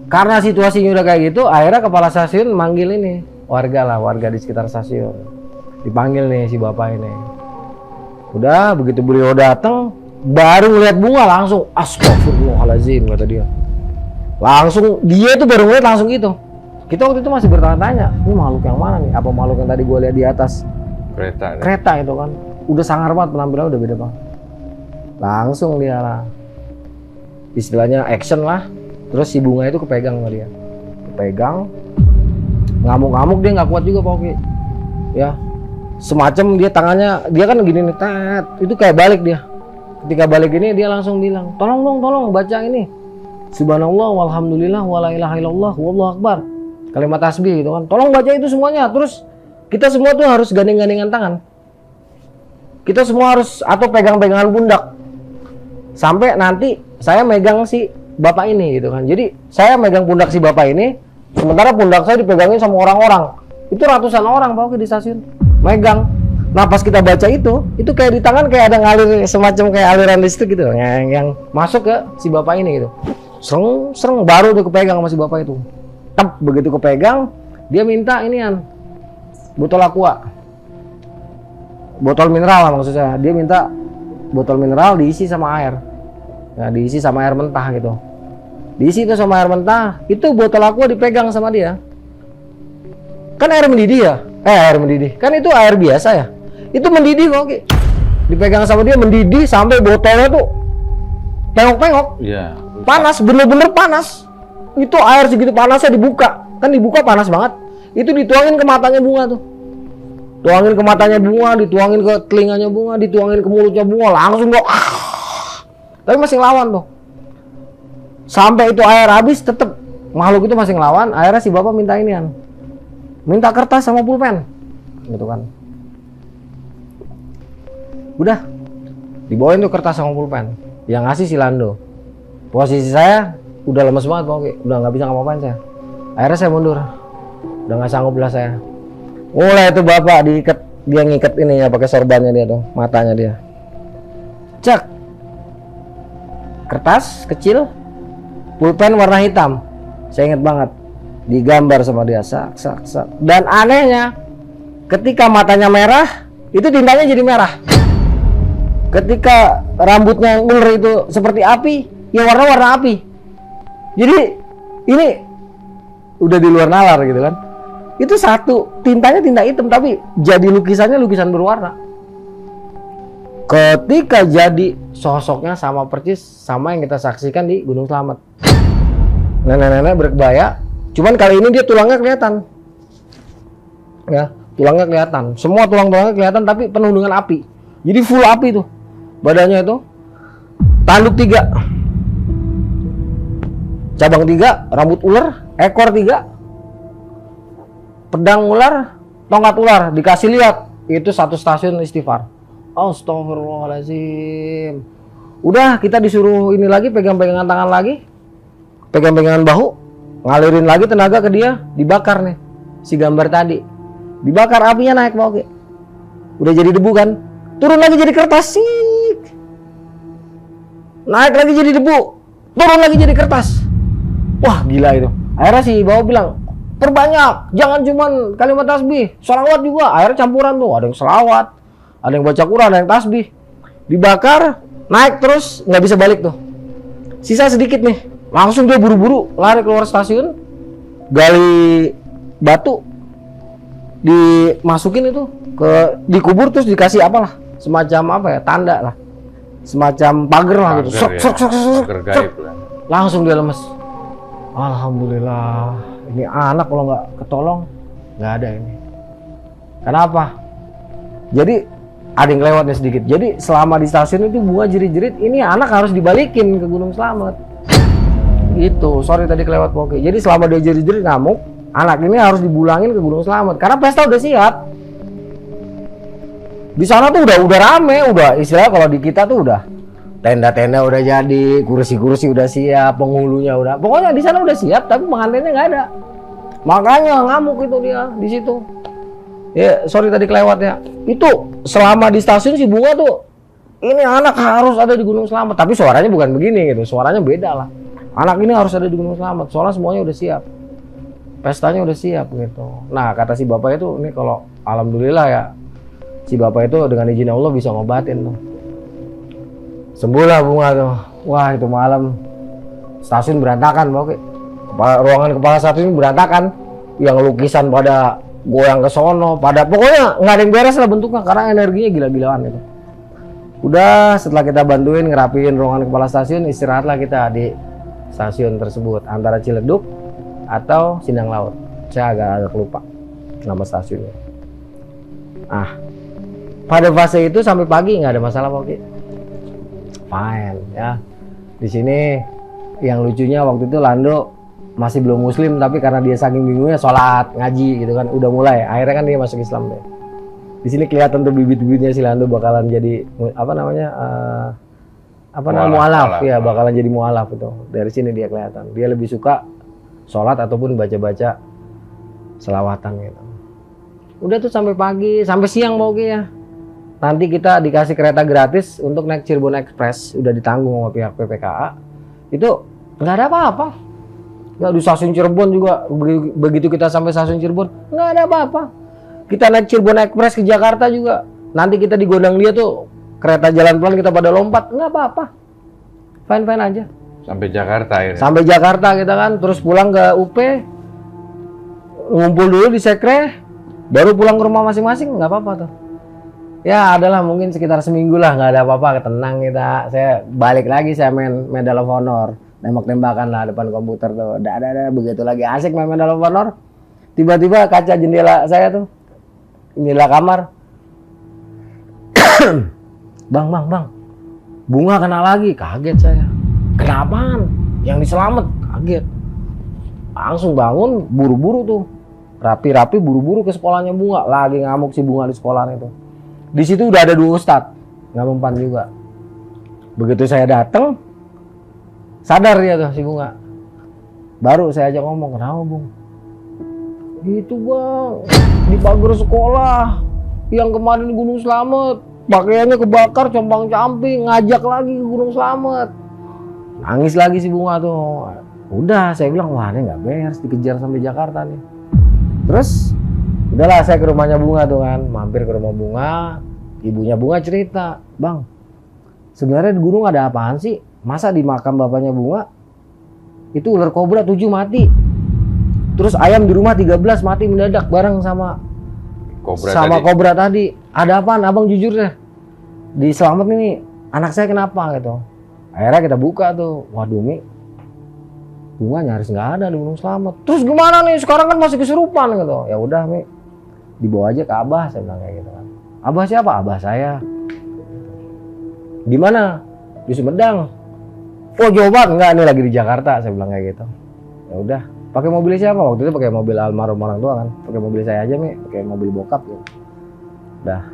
karena situasinya udah kayak gitu, akhirnya kepala stasiun manggil ini warga di sekitar stasiun. Dipanggil nih si bapak ini. Udah begitu beliau datang, baru ngeliat Bunga langsung astagfirullahaladzim, kata dia. Langsung dia tuh baru ngeliat langsung gitu. Kita waktu itu masih bertanya-tanya, ini makhluk yang mana nih? Apa makhluk yang tadi gue lihat di atas kereta itu kan? Udah sangar banget, penampilannya udah beda banget. Langsung dia lah, istilahnya action lah. Terus si Bunga itu kepegang sama dia, ngamuk-ngamuk, dia nggak kuat juga Pak Oki. Ya, semacam dia tangannya, dia kan gini nih, tet, itu kayak balik dia. Ketika balik ini dia langsung bilang, tolong baca ini, subhanallah walhamdulillah wala ilaha illallah wallahu akbar, kalimat tasbih gitu kan. Tolong baca itu semuanya. Terus kita semua tuh harus gandeng-gandengan tangan. Kita semua harus atau pegang-pegangan pundak. Sampai nanti saya megang si bapak ini gitu kan. Jadi saya megang pundak si bapak ini, sementara pundak saya dipegangin sama orang-orang. Itu ratusan orang Pak Oki di stasiun megang. Nah pas kita baca itu kayak di tangan kayak ada ngalir semacam kayak aliran listrik gitu yang masuk ke si bapak ini gitu. Sereng baru dia kepegang sama si bapak itu. Tep, begitu kepegang dia minta inian botol aqua, botol mineral lah maksudnya. Dia minta botol mineral diisi sama air. Ya, diisi sama air mentah gitu. Diisi itu sama air mentah, itu botol aqua dipegang sama dia. Kan air mendidih ya? Air mendidih. Kan itu air biasa ya? Itu mendidih kok, Ki. Dipegang sama dia mendidih sampai botolnya tuh pengok-pengok. Iya. Panas, bener-bener panas. Itu air segitu panasnya dibuka. Kan dibuka panas banget. Itu dituangin ke matanya Bunga tuh. Tuangin ke matanya Bunga, dituangin ke telinganya Bunga, dituangin ke mulutnya Bunga, langsung kok. Tapi masih ngelawan tuh. Sampai itu air habis tetep makhluk itu masih ngelawan. Akhirnya si bapak minta inian. Minta kertas sama pulpen. Gitu kan. Udah. Dibawain tuh kertas sama pulpen. Yang ngasih si Lando. Posisi saya udah lemes banget Oke, udah nggak bisa ngapa-ngapain saya. Akhirnya saya mundur, udah nggak sanggup lah saya. Mulai itu bapak diikat, dia ngikat ini ya pakai sorbannya dia tuh, matanya dia. Cek, kertas kecil, pulpen warna hitam, saya inget banget, digambar sama dia, sak. Dan anehnya, ketika matanya merah, itu tintanya jadi merah. Ketika rambutnya yang ular itu seperti api, ya warna api. Jadi ini udah di luar nalar gitu kan. Itu satu, tintanya tinta hitam tapi jadi lukisannya lukisan berwarna. Ketika jadi sosoknya sama persis sama yang kita saksikan di Gunung Slamet. Nenek-nenek berkebaya, cuman kali ini dia tulangnya kelihatan. Ya, tulangnya kelihatan. Semua tulang-tulangnya kelihatan tapi penuh dengan api. Jadi full api tuh. Badannya itu tanduk 3, cabang 3, rambut ular, ekor 3, pedang ular, tongkat ular. Dikasih lihat itu satu stasiun istighfar. Astagfirullahaladzim. Udah kita disuruh ini lagi, pegang-pegangan tangan lagi, pegang-pegangan bahu, ngalirin lagi tenaga ke dia, dibakar nih si gambar tadi, dibakar, apinya naik Oke. Udah jadi debu kan, turun lagi jadi kertas sih. Naik lagi jadi debu, turun lagi jadi kertas. Wah gila itu. Akhirnya si bawa bilang, perbanyak, jangan cuman kalimat tasbih, sholawat juga. Akhirnya campuran tuh, ada yang sholawat, ada yang baca Quran, ada yang tasbih. Dibakar, naik terus, nggak bisa balik tuh. Sisa sedikit nih, langsung dia buru-buru lari keluar stasiun, gali batu, dimasukin itu ke dikubur, terus dikasih apalah, semacam apa ya, tanda lah, semacam pagar lah gitu. Pagar gaib lah. Langsung dia lemes. Alhamdulillah, ini anak kalau nggak ketolong nggak ada ini. Kenapa? Jadi ada yang lewatnya sedikit. Jadi selama di stasiun itu bunga jerit-jerit, ini anak harus dibalikin ke Gunung Slamet. Gitu. Sorry tadi kelewat Oke. Jadi selama dia jerit-jerit ngamuk, anak ini harus dibulangin ke Gunung Slamet karena pesta udah siap. Di sana tuh udah rame, udah istilah kalau di kita tuh udah tenda-tenda udah jadi, kursi-kursi udah siap, penghulunya udah, pokoknya di sana udah siap, tapi pengantinnya nggak ada. Makanya ngamuk itu dia di situ. Ya sorry tadi kelewat ya. Itu selama di stasiun si bunga tuh, ini anak harus ada di Gunung Slamet, tapi suaranya bukan begini gitu, suaranya beda lah. Anak ini harus ada di Gunung Slamet, soalnya semuanya udah siap, pestanya udah siap gitu. Nah kata si bapak itu, ini kalau alhamdulillah ya, si bapak itu dengan izin Allah bisa ngobatin tuh. Sembuhlah bunga tuh. Wah itu malam stasiun berantakan Oke. Ruangan kepala stasiun berantakan. Yang lukisan pada goyang ke sono, pada pokoknya nggak ada yang beres lah bentuknya karena energinya gila-gilaan itu. Udah setelah kita bantuin ngerapiin ruangan kepala stasiun, istirahatlah kita di stasiun tersebut antara Ciledug atau Sindang Laut. Saya agak lupa nama stasiunnya. Pada fase itu sampai pagi nggak ada masalah Oke. Fine ya. Di sini yang lucunya waktu itu Lando masih belum muslim, tapi karena dia saking bingungnya sholat ngaji gitu kan, udah mulai. Akhirnya kan dia masuk Islam deh. Di sini kelihatan tuh bibit-bibitnya si Lando bakalan jadi apa namanya mualaf ya, bakalan jadi mualaf itu. Dari sini dia kelihatan. Dia lebih suka sholat ataupun baca-baca selawatan gitu. Udah tuh sampai pagi, sampai siang Oke ya. Nanti kita dikasih kereta gratis untuk naik Cirebon Express, udah ditanggung sama pihak PPKA. Itu nggak ada apa-apa. Nggak di stasiun Cirebon juga, begitu kita sampai stasiun Cirebon nggak ada apa-apa. Kita naik Cirebon Express ke Jakarta juga, nanti kita digondang dia tuh kereta jalan pelan, kita pada lompat, nggak apa-apa, fine aja. Sampai Jakarta akhirnya. Sampai Jakarta kita kan, terus pulang ke UP, ngumpul dulu di Sekre, baru pulang ke rumah masing-masing, nggak apa-apa tuh. Ya adalah mungkin sekitar seminggu lah, nggak ada apa-apa, tenang kita. Saya balik lagi, saya main Medal of Honor, tembak-tembakan lah depan komputer tuh. Ada begitu lagi asik main Medal of Honor. Tiba-tiba kaca jendela saya tuh, jendela kamar, bang, bunga kena lagi. Kaget saya. Kenapaan? Yang diselamat? Kaget. Langsung bangun, buru-buru tuh, rapi-rapi, buru-buru ke sekolahnya bunga. Lagi ngamuk si bunga di sekolahnya itu. Di situ udah ada 2 ustadz, nggak mempan juga. Begitu saya datang, sadar dia tuh si bunga. Baru saya ajak ngomong, kenapa Bung? Itu Bang, di pagar sekolah yang kemarin di Gunung Slamet, pakaiannya kebakar, compang-camping, ngajak lagi ke Gunung Slamet. Nangis lagi si Bunga tuh. Udah, saya bilang, wah ini nggak beres, dikejar sampai Jakarta nih. Terus, udahlah saya ke rumahnya Bunga tuh kan, mampir ke rumah Bunga. Ibunya Bunga cerita, Bang, sebenarnya di gunung ada apaan sih? Masa di makam bapaknya Bunga itu ular kobra 7 mati. Terus ayam di rumah 13 mati mendadak bareng sama kobra tadi. Ada apaan? Abang jujur deh. Di Slamet ini anak saya kenapa gitu. Akhirnya kita buka tuh. Waduh Mi, Bunga nyaris nggak ada di Gunung Slamet. Terus gimana nih? Sekarang kan masih kesurupan gitu. Ya udah Mi, dibawa aja ke Abah, saya bilang kayak gitu kan. Abah siapa? Abah saya. Di mana? Di Sumedang. Oh Jawa Barat? Enggak, ini lagi di Jakarta, saya bilang kayak gitu. Ya udah, pakai mobil siapa? Waktu itu pakai mobil almarhum orang tua kan. Pakai mobil saya aja Mi, pakai mobil bokap gitu. Udah.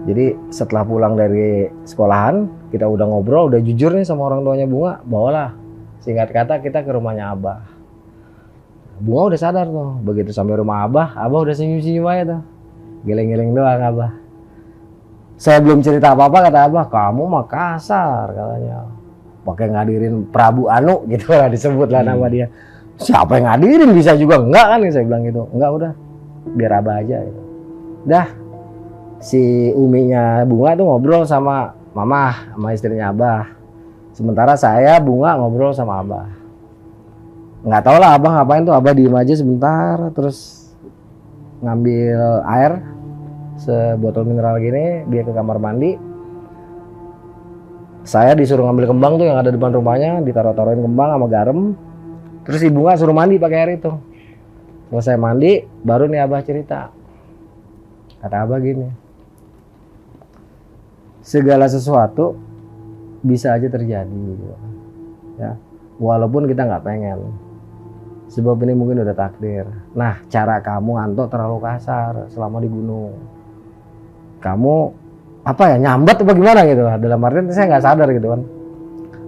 Jadi setelah pulang dari sekolahan, kita udah ngobrol, udah jujur nih sama orang tuanya Bunga, bawalah singkat kata kita ke rumahnya Abah. Bunga udah sadar tuh, begitu sampai rumah Abah udah senyum-senyum aja tuh. Geleng-geleng doang Abah. Saya belum cerita apa-apa, kata Abah, kamu mah kasar katanya. Pakai ngadirin Prabu Anu gitu lah, disebut lah nama dia. Siapa yang ngadirin, bisa juga enggak kan, saya bilang gitu. Enggak, udah biar Abah aja gitu. Dah, si uminya Bunga tuh ngobrol sama Mama, sama istrinya Abah. Sementara saya Bunga ngobrol sama Abah. Nggak tahu lah Abah ngapain tuh. Abah diem aja sebentar, terus ngambil air sebotol mineral gini, dia ke kamar mandi. Saya disuruh ngambil kembang tuh yang ada depan rumahnya, ditaruh-taruhin kembang sama garam. Terus si Bunga suruh mandi pakai air itu. Selesai mandi, baru nih Abah cerita. Kata Abah gini, segala sesuatu bisa aja terjadi gitu. Ya, walaupun kita nggak pengen. Sebab ini mungkin udah takdir. Nah, cara kamu Anto terlalu kasar selama di gunung. Kamu apa ya, nyambat apa gimana gitu lah. Dalam artian saya nggak sadar gitu kan.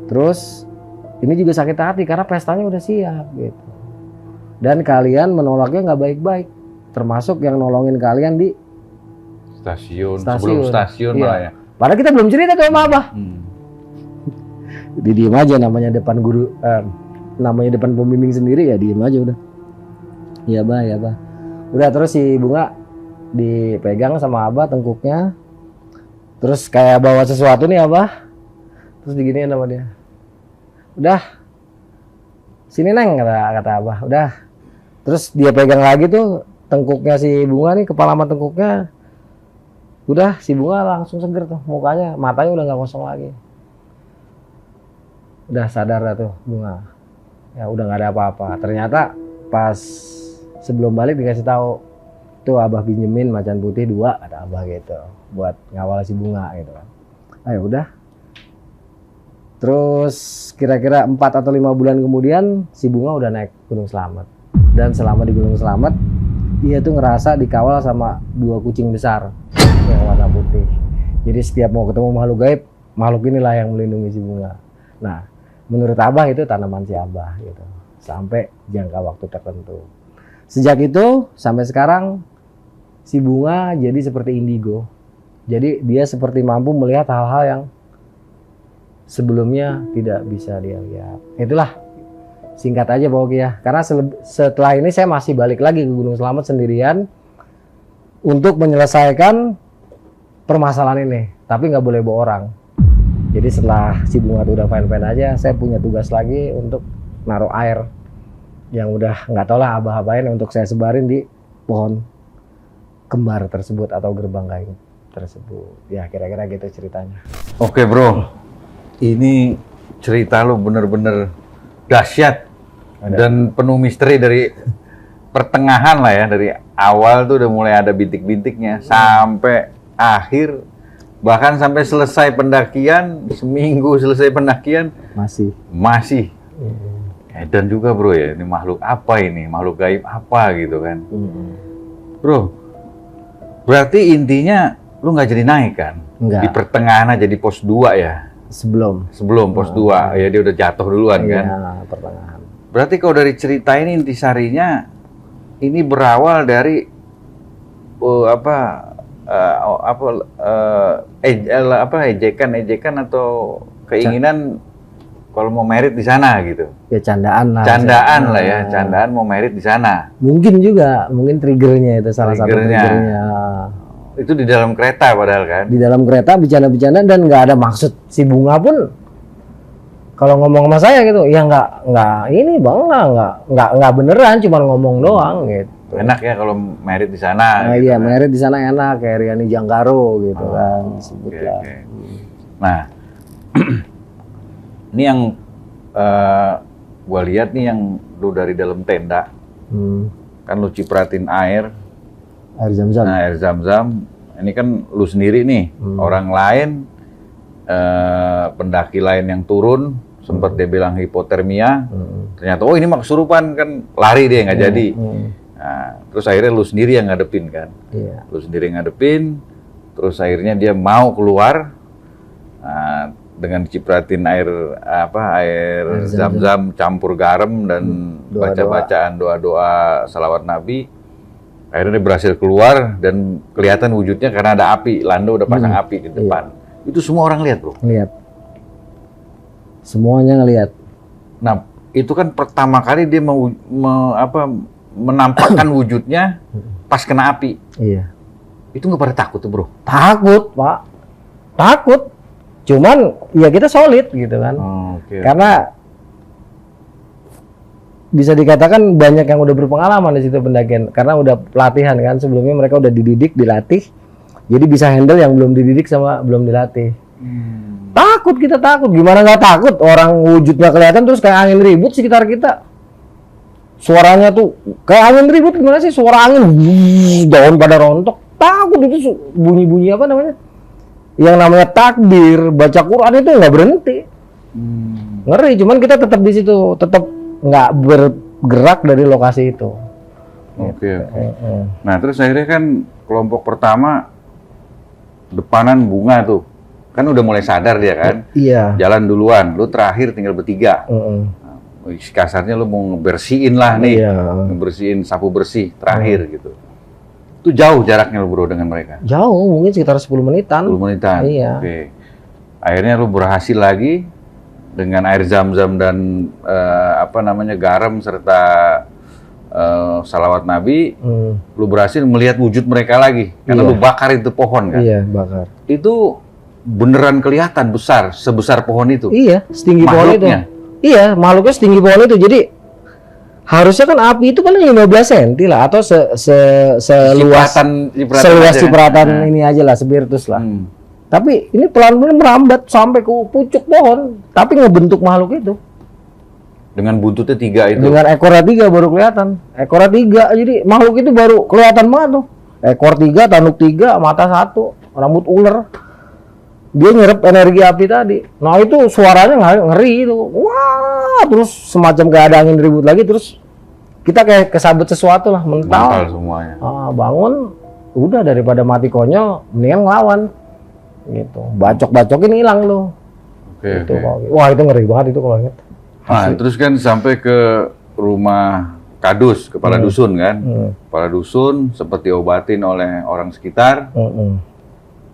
Terus ini juga sakit hati karena pestanya udah siap gitu. Dan kalian menolaknya nggak baik-baik. Termasuk yang nolongin kalian di stasiun. Sebelum stasiun iya. malah ya. Padahal kita belum cerita tuh sama Abah. Diem aja, namanya depan guru, namanya depan pembimbing sendiri ya diem aja udah. Iya Bah, ya Bah. Udah, terus si Bunga dipegang sama Abah tengkuknya. Terus kayak bawa sesuatu nih Abah. Terus diginiin sama dia. Udah. Sini Neng, kata Abah. Udah. Terus dia pegang lagi tuh tengkuknya si Bunga nih, kepala sama tengkuknya. Udah, si Bunga langsung seger tuh mukanya, matanya udah nggak kosong lagi. Udah sadar dah tuh Bunga. Ya udah nggak ada apa-apa. Ternyata pas sebelum balik dikasih tahu tuh Abah pinjemin macan putih 2, kata Abah gitu, buat ngawal si Bunga gitu kan. Ayo udah. Terus kira-kira 4 atau 5 bulan kemudian si Bunga udah naik Gunung Slamet. Dan selama di Gunung Slamet dia tuh ngerasa dikawal sama 2 kucing besar yang warna putih. Jadi setiap mau ketemu makhluk gaib, makhluk inilah yang melindungi si Bunga. Nah, menurut Abah itu tanaman si Abah gitu. Sampai jangka waktu tertentu. Sejak itu sampai sekarang si Bunga jadi seperti indigo. Jadi dia seperti mampu melihat hal-hal yang sebelumnya tidak bisa dia lihat. Itulah singkat aja Pak Oki ya. Karena setelah ini saya masih balik lagi ke Gunung Slamet sendirian untuk menyelesaikan permasalahan ini. Tapi nggak boleh bawa orang. Jadi setelah si Bunga itu udah fine-fine aja, saya punya tugas lagi untuk naruh air yang udah nggak tau lah Abah apain untuk saya sebarin di pohon kembar tersebut atau gerbang gaib tersebut. Ya kira-kira gitu ceritanya. Oke bro, ini cerita lo bener-bener dahsyat dan penuh misteri dari pertengahan lah ya, dari awal tuh udah mulai ada bintik-bintiknya sampai akhir, bahkan sampai selesai pendakian, seminggu selesai pendakian masih. Dan juga bro ya, ini makhluk apa ini, makhluk gaib apa gitu kan. Bro, berarti intinya lu nggak jadi naik kan? Enggak. Di pertengahan aja di pos 2 ya? Sebelum pos 2, ya dia udah jatuh duluan kan? Iya, pertengahan. Berarti kalau dari cerita ini intisarinya ini berawal dari ejekan atau keinginan kalau mau merit di sana gitu. Ya candaan lah. Candaan lah ya, candaan mau merit di sana. Mungkin juga, mungkin triggernya itu salah satu triggernya. Itu di dalam kereta padahal kan? Di dalam kereta bercanda-bercanda dan nggak ada maksud. Si Bunga pun kalau ngomong sama saya gitu, ya nggak ini bang nggak beneran, cuma ngomong doang gitu. Enak ya kalau merit di sana. Nah, gitu, iya, merit di sana enak kayak Riani Janggaro gitu kan disebutlah. Okay. Nah, ini yang gua lihat nih yang lu dari dalam tenda, kan lu cipratin air Zam-Zam. Nah, air Zam-Zam, ini kan lu sendiri nih, orang lain, pendaki lain yang turun, sempat dia bilang hipotermia, ternyata oh ini mah kesurupan, kan lari dia nggak jadi. Nah, terus akhirnya lu sendiri yang ngadepin kan, lu sendiri ngadepin, terus akhirnya dia mau keluar, dengan cipratin air Zam-Zam campur garam dan baca-bacaan doa-doa salawat Nabi. Akhirnya dia berhasil keluar dan kelihatan wujudnya karena ada api. Lando udah pasang api di depan. Itu semua orang lihat, bro? Lihat. Semuanya ngelihat. Nah, itu kan pertama kali dia menampakkan wujudnya pas kena api. Iya. Itu nggak pada takut tuh, bro? Takut, Pak. Takut. Cuman ya kita solid gitu kan. Karena bisa dikatakan banyak yang udah berpengalaman di situ pendakian karena udah pelatihan kan, sebelumnya mereka udah dididik, dilatih. Jadi bisa handle yang belum dididik sama belum dilatih. Takut, kita takut. Gimana nggak takut? Orang wujudnya kelihatan terus kayak angin ribut sekitar kita. Suaranya tuh kayak angin ribut, gimana sih? Suara angin, daun pada rontok. Takut itu bunyi-bunyi apa namanya? Yang namanya takbir, baca Quran itu nggak berhenti. Ngeri, cuman kita tetap di situ, tetap nggak bergerak dari lokasi itu. Oke. Nah, terus akhirnya kan kelompok pertama depanan Bunga tuh, kan udah mulai sadar dia kan? Iya. Jalan duluan, lu terakhir tinggal bertiga. Kasarnya lu mau ngebersihin lah nih, ngebersihin sapu bersih terakhir gitu. Itu jauh jaraknya lu, bro, dengan mereka? Jauh, mungkin sekitar 10 menitan. 10 menitan? Iya. Oke. Akhirnya lu berhasil lagi dengan air Zam-Zam dan garam serta salawat Nabi, lu berhasil melihat wujud mereka lagi. Karena lu bakar itu pohon kan? Iya, bakar. Itu beneran kelihatan besar, sebesar pohon itu? Iya, setinggi pohon itu. Iya, makhluknya setinggi pohon itu. Jadi harusnya kan api itu paling 15 cm lah, atau seluas cipratan ini aja lah, spiritus lah. Tapi ini pelan-pelan merambat sampai ke pucuk pohon, tapi ngebentuk makhluk itu. Dengan buntutnya 3 itu? Dengan ekornya 3 baru kelihatan. Ekornya 3, jadi makhluk itu baru kelihatan banget tuh. Ekor 3, tanduk 3, mata 1, rambut ular. Dia nyerap energi api tadi. Nah itu suaranya ngeri itu. Wah, terus semacam kayak ada angin ribut lagi, terus kita kayak kesabet sesuatu lah, mental semuanya. Bangun, udah daripada mati konyol, mendingan ngelawan. Gitu. Bacok-bacokin hilang loh. Gitu. Wah itu ngeri banget itu kalau inget. Nah, terus kan sampai ke rumah Kadus, kepala dusun kan. Kepala dusun sempat diobatin oleh orang sekitar.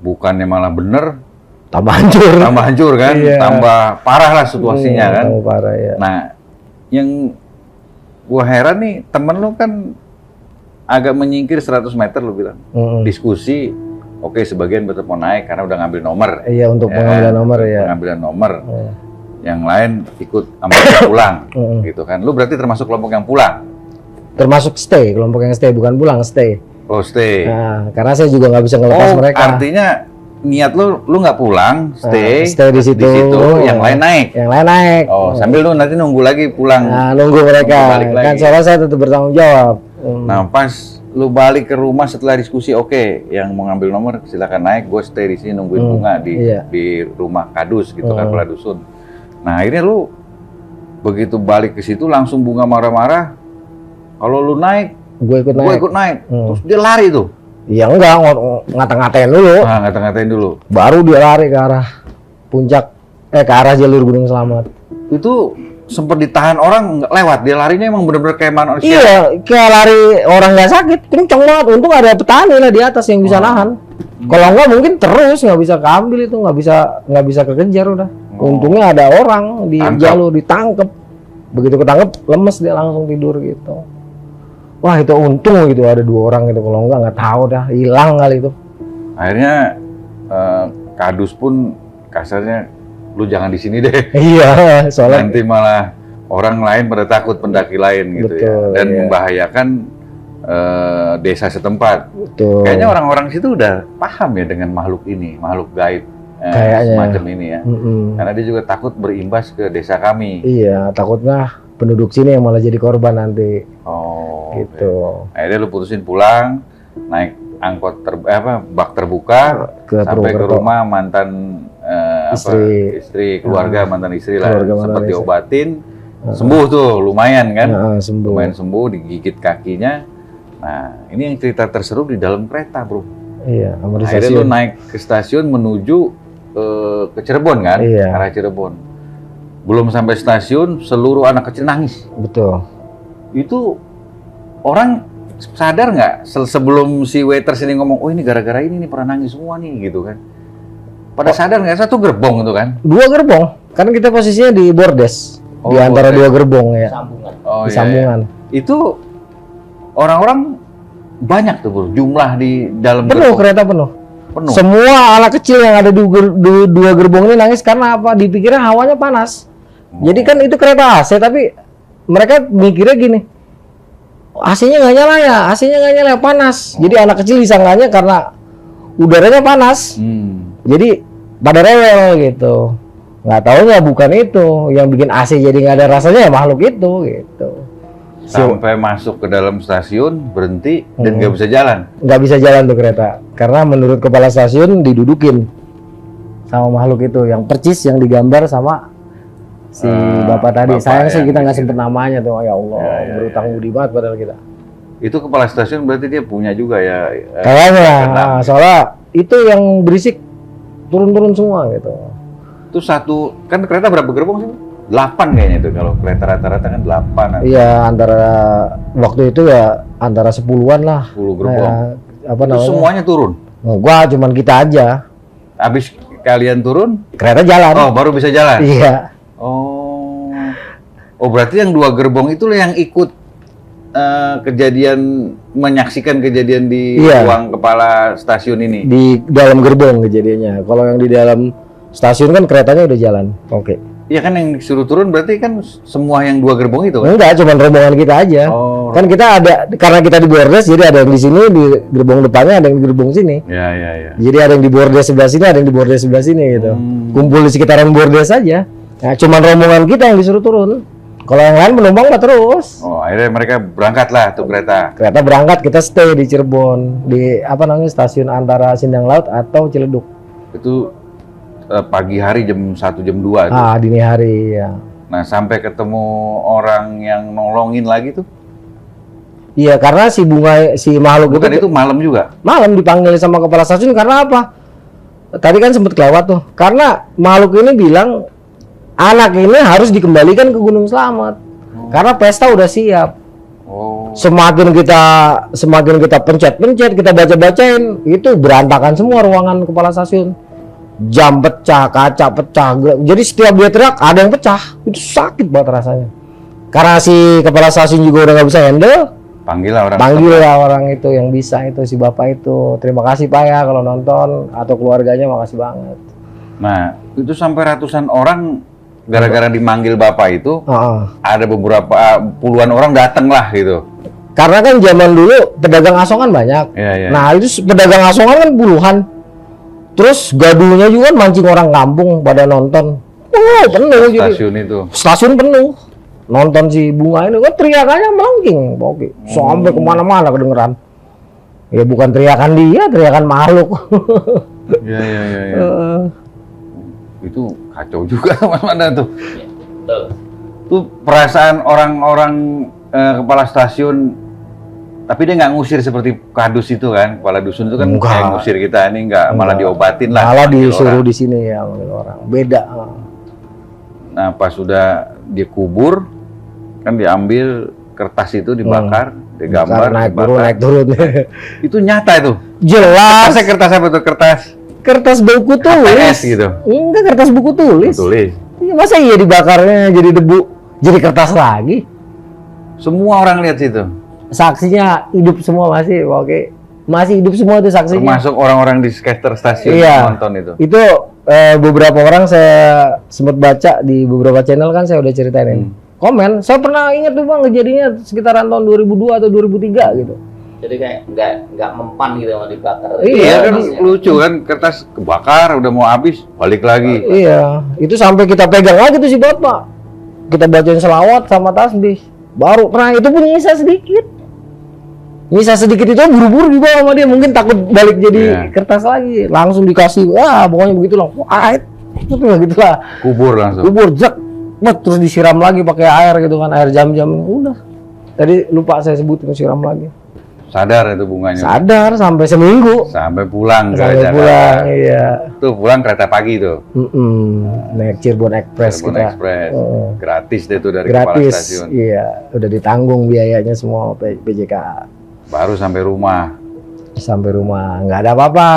Bukannya malah bener, tambah hancur kan, tambah parah lah situasinya kan. Parah, ya. Nah, yang gua heran nih, temen lu kan agak menyingkir 100 meter lu bilang. Diskusi, oke, sebagian tetap mau naik karena udah ngambil nomor. Iya, untuk pengambilan nomor ya. Pengambilan nomor. Yang lain ikut sama pulang, gitu kan. Lu berarti termasuk kelompok yang pulang? Termasuk stay, kelompok yang stay, bukan pulang, stay. Oh, stay. Nah, karena saya juga nggak bisa ngelepas mereka. Artinya niat lu nggak pulang, stay di situ, yang lain naik. Yang lain naik. Oh, sambil lu nanti nunggu lagi pulang. Nah, nunggu mereka. Kan soalnya saya tetap bertanggung jawab. Nah, pas lu balik ke rumah setelah diskusi, oke, yang mau ngambil nomor silakan naik, gue stay di sini nungguin Bunga di rumah Kadus gitu kan, kepala dusun. Nah, akhirnya lu begitu balik ke situ langsung Bunga marah-marah. Kalau lu naik, gue ikut naik. Terus dia lari tuh. Iya enggak, ngata-ngatain dulu. Nah, ngata-ngatain dulu. Baru dia lari ke arah puncak, ke arah jalur Gunung Selamat. Itu sempat ditahan orang nggak lewat, dia larinya emang bener-bener kayak manusia. Iya, kayak lari orang nggak sakit, kenceng banget. Untung ada petani lah di atas yang bisa nahan. Kalau enggak mungkin terus nggak bisa keambil itu, nggak bisa kekejar udah. Untungnya ada orang di jalur ditangkep. Begitu ketangkep lemes dia langsung tidur gitu. Wah itu untung gitu ada 2 orang gitu, kalau enggak nggak tahu dah hilang kali itu. Akhirnya Kadus pun kasarnya lu jangan di sini deh. Iya, soalnya Nanti malah orang lain pada takut pendaki lain gitu. Betul, ya. Dan iya. membahayakan desa setempat. betul. Kayaknya orang-orang situ udah paham ya dengan makhluk ini, makhluk gaib Kayaknya. semacam ini ya. Mm-mm. Karena dia juga takut berimbas ke desa kami. Iya, takutnya penduduk sini yang malah jadi korban nanti. Oh, Gitu. oke. Akhirnya lu putusin pulang, naik angkot bak terbuka Ke sampai ke Purwokerto. rumah mantan istri keluarga mantan istri lah, Keluarga mantan sempat istri. diobatin, sembuh tuh lumayan kan, Sembuh. lumayan sembuh, digigit kakinya. Nah ini yang cerita terseru di dalam kereta bro. Iya, sama di Akhirnya lu stasiun. naik ke stasiun menuju ke Cirebon kan, Iya. arah Cirebon. Belum sampai stasiun seluruh anak kecil nangis. Betul. Itu orang sadar nggak sebelum si waiter sini ngomong, oh ini gara-gara ini nih pernah nangis semua nih gitu kan? Pada sadar nggak, satu gerbong itu kan? 2 gerbong, kan kita posisinya di bordes, Oh, di antara bordes. 2 gerbong ya, Sambungan. Oh, di iya, sambungan. iya. Itu orang-orang banyak tuh bro, jumlah di dalam Penuh, gerbong. kereta penuh. Penuh. Semua anak kecil yang ada di 2 gerbong ini nangis karena apa? Dipikirnya hawanya panas. Jadi kan itu kereta AC, tapi mereka mikirnya gini, AC-nya nggak nyala ya, AC-nya nggak nyala, panas. Jadi anak kecil disangkanya karena udaranya panas. Jadi pada rewel gitu. Nggak taunya bukan itu yang bikin AC jadi nggak ada rasanya ya makhluk itu gitu. Sampai masuk ke dalam stasiun, berhenti, dan nggak bisa jalan. Nggak bisa jalan tuh kereta karena menurut kepala stasiun didudukin sama makhluk itu yang percis yang digambar sama si bapak tadi. bapak Sayang sih yang kita nggak di sempet namanya tuh. Ya Allah, Ya, berutang budi banget padahal kita. Itu kepala stasiun berarti dia punya juga ya. Kayaknya, kenal. soalnya itu yang berisik turun-turun semua gitu. Itu satu, kan kereta berapa gerbong sih? 8 kayaknya itu, kalau kereta rata-rata kan 8 Iya, antara waktu itu ya antara 10-an lah. 10 gerbong. Apa Itu namanya? semuanya turun. Gua cuman kita aja. Habis kalian turun, Kereta jalan. oh baru bisa jalan. Iya. Oh berarti yang 2 gerbong itu yang ikut kejadian, menyaksikan kejadian di Iya. ruang kepala stasiun ini. Di dalam gerbong kejadiannya. Kalau yang di dalam stasiun kan keretanya udah jalan. Oke. Iya kan yang disuruh turun berarti kan semua yang 2 gerbong itu kan? Enggak, cuman rombongan kita aja. Oh. Kan kita ada, karena kita di bordes, jadi ada yang di sini di gerbong depannya, ada yang di gerbong sini. Ya. Jadi ada yang di bordes sebelah sini, ada yang di bordes sebelah sini gitu. Kumpul di sekitaran bordes saja. Nah, cuman rombongan kita yang disuruh turun. Kalau yang lain penumpang mah terus. Oh akhirnya mereka berangkat lah tuh kereta. Kereta berangkat, kita stay di Cirebon, di apa namanya stasiun antara Sindang Laut atau Ciledug. Itu pagi hari jam 1 jam 2 tuh. Dini hari ya. Nah sampai ketemu orang yang nolongin lagi tuh. Iya, karena si makhluk Bukan itu malam juga. malam dipanggil sama kepala stasiun karena apa? Tadi kan sempat kelewat tuh. Karena makhluk ini bilang anak ini harus dikembalikan ke Gunung Slamet. Karena pesta udah siap. Oh. Semakin kita pencet-pencet, kita baca-bacain, itu berantakan semua ruangan kepala stasiun. Jam pecah, kaca pecah. Jadi setiap dia teriak ada yang pecah. Itu sakit banget rasanya. Karena si kepala stasiun juga udah nggak bisa handle. Panggil lah orang. Panggil lah orang itu yang bisa itu, si bapak itu. Terima kasih Pak ya kalau nonton, atau keluarganya makasih banget. Nah itu sampai ratusan orang gara-gara dimanggil bapak itu. Ada beberapa puluhan orang datang lah gitu. Karena kan zaman dulu pedagang asongan banyak. Iya. Nah itu pedagang asongan kan puluhan. Terus gaduhnya juga kan mancing orang kampung pada nonton. Oh penuh jadi. Stasiun itu. Stasiun penuh. Nonton si Bunga ini kan teriakannya melengking. Oke. Sampai kemana-mana kedengeran. Ya bukan teriakan dia, teriakan makhluk. Iya. Itu kacau juga mana tuh. Betul. Tuh perasaan orang-orang kepala stasiun. Tapi dia nggak ngusir seperti Kadus itu kan, kepala dusun itu kan Enggak. kayak ngusir kita ini nggak, malah diobatin lah. Malah manggil disuruh orang. di sini ya manggil orang. Beda. Nah pas sudah dia kubur, kan diambil kertas itu dibakar, digambar, naik dibakar. turun, naik turun. Itu nyata itu. Jelas. Kertasnya kertas apa tuh? Kertas buku tulis. HTS gitu. Enggak, kertas buku tulis. Tulis. Iya, masa iya dibakarnya jadi debu, jadi kertas lagi? Semua orang lihat situ. Saksinya hidup semua masih, oke. Masih hidup semua itu saksinya. Termasuk orang-orang di skater stasiun Iya. nonton itu. Itu beberapa orang saya sempat baca di beberapa channel kan saya udah ceritain ini. Komen, saya pernah ingat tuh Bang kejadiannya sekitaran tahun 2002 atau 2003 gitu. Jadi kayak nggak mempan gitu mau dibakar. Iya kan Kertasnya. lucu kan, kertas kebakar udah mau habis balik lagi. Iya, itu sampai kita pegang lagi tuh si Bapak. Kita bacain selawat sama tasbih. Baru pernah itu pun nyisa sedikit. Nyisa sedikit itu buru-buru dibawa sama dia, mungkin takut balik jadi Iya. kertas lagi. Langsung dikasih, pokoknya begitulah. Wah, itu begitulah. Kubur langsung. Kubur jek, terus disiram lagi pakai air gitu kan, air jam-jam. Udah. Tadi lupa saya sebutin siram lagi. Sadar itu bunganya. Sadar sampai seminggu. Sampai pulang ke Sampai Jakarta. pulang, iya. Tuh pulang kereta pagi tuh. Naik Cirebon Express Cirebon kita. Express. Oh. Gratis deh tuh dari kepala Gratis, stasiun. iya. Udah ditanggung biayanya semua PJK. Baru sampai rumah. Sampai rumah nggak ada apa-apa.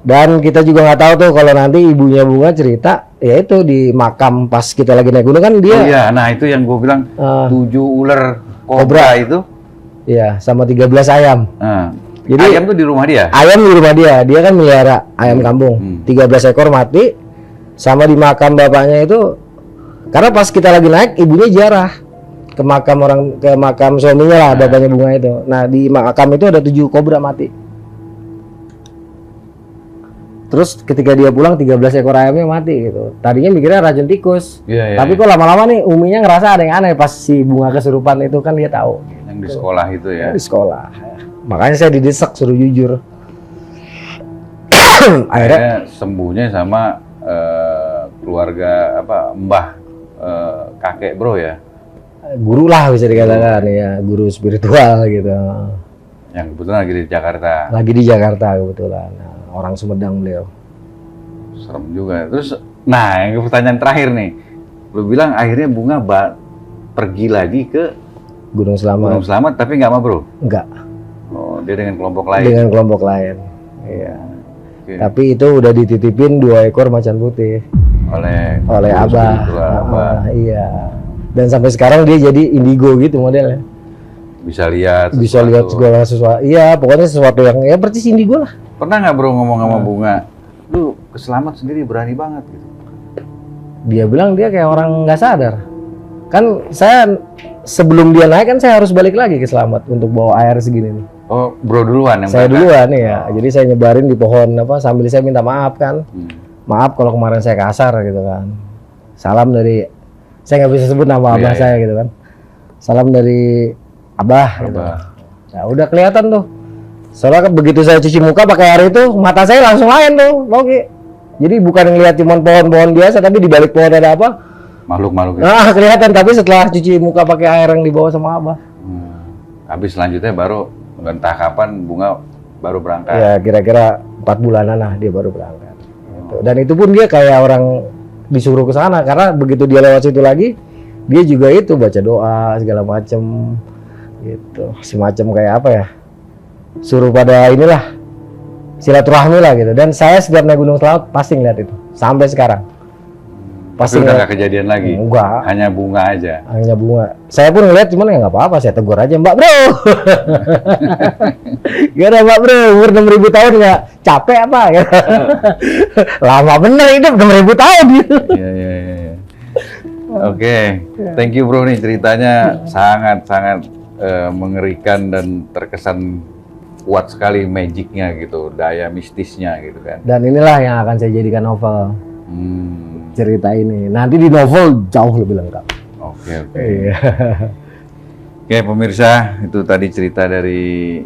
Dan kita juga nggak tahu tuh kalau nanti ibunya Bunga cerita, ya itu di makam pas kita lagi naik gunung kan dia. Oh iya, nah itu yang gue bilang 7 ular kobra itu. Iya, sama 13 ayam. Nah, Jadi ayam tuh di rumah dia. ayam di rumah dia kan melihara ayam kampung. 13 ekor mati, sama di makam bapaknya itu. Karena pas kita lagi naik, ibunya ziarah ke makam suaminya lah, bapaknya Bunga itu. Nah di makam itu ada 7 kobra mati. Terus ketika dia pulang 13 ekor ayamnya mati gitu. Tadinya mikirnya racun tikus. Iya, iya, Tapi kok lama-lama nih Uminya ngerasa ada yang aneh pas si Bunga kesurupan itu kan dia tahu. Yang di sekolah itu ya. Di sekolah. Makanya saya didesak suruh jujur. Akhirnya Akhirnya sembuhnya sama keluarga apa mbah kakek bro ya. guru lah bisa dikatakan ya, guru spiritual gitu. Yang kebetulan lagi di Jakarta. Lagi di Jakarta kebetulan. Nah, orang Sumedang beliau. Serem juga. Terus, nah yang pertanyaan terakhir nih. Lu bilang akhirnya Bunga pergi lagi ke Gunung Selamat. Gunung Selamat tapi nggak sama bro? Enggak, Oh, dia dengan kelompok lain? dengan kelompok lain. Iya. Oke. Tapi itu udah dititipin 2 ekor macan putih Oleh oleh guru Abah. spiritual Abah. Iya. Dan sampai sekarang dia jadi indigo gitu modelnya. Bisa lihat Bisa sesuatu. lihat segala sesuatu. Iya, pokoknya sesuatu yang ya persis indigo lah. Pernah nggak bro ngomong sama Bunga? Lu ke Selamat sendiri berani banget gitu. Dia bilang dia kayak orang nggak sadar. Kan saya sebelum dia naik kan saya harus balik lagi ke Selamat untuk bawa air segini nih. Oh, bro duluan yang Saya berangkat? duluan ya. Jadi saya nyebarin di pohon apa sambil saya minta maaf kan. Maaf kalau kemarin saya kasar gitu kan. Salam dari, saya nggak bisa sebut nama abah Iya, saya gitu kan. Salam dari Abah. Gitu. Abah. Nah, udah kelihatan tuh. Soalnya kan begitu saya cuci muka pakai air itu, mata saya langsung lain tuh, Oke. Jadi bukan ngeliat cuma pohon-pohon biasa, tapi di balik pohon ada apa? Makhluk-makhluk itu. Nah, kelihatan. Tapi setelah cuci muka pakai air yang dibawa sama Abah. Habis selanjutnya baru entah kapan Bunga baru berangkat. Ya kira-kira 4 bulanan lah dia baru berangkat. Gitu. Dan itu pun dia kayak orang disuruh ke sana karena begitu dia lewat situ lagi, dia juga itu baca doa segala macem gitu. Semacam kayak apa ya? Suruh pada inilah silaturahmi lah gitu. Dan saya setiap naik Gunung Selamat pasti ngeliat itu sampai sekarang. Pasti udah nggak kejadian lagi. Enggak. Hanya Bunga aja. Hanya Bunga. Saya pun ngeliat cuman ya nggak apa-apa, saya tegur aja, Mbak Bro. Gimana Mbak Bro, umur 6.000 tahun nggak capek apa? Lama bener hidup 6.000 tahun gitu. Iya. Oke, thank you bro nih ceritanya sangat mengerikan dan terkesan kuat sekali magicnya gitu, daya mistisnya gitu kan. Dan inilah yang akan saya jadikan novel. Hmm, Cerita ini nanti di novel jauh lebih lengkap. Oke. Iya. Oke pemirsa, itu tadi cerita dari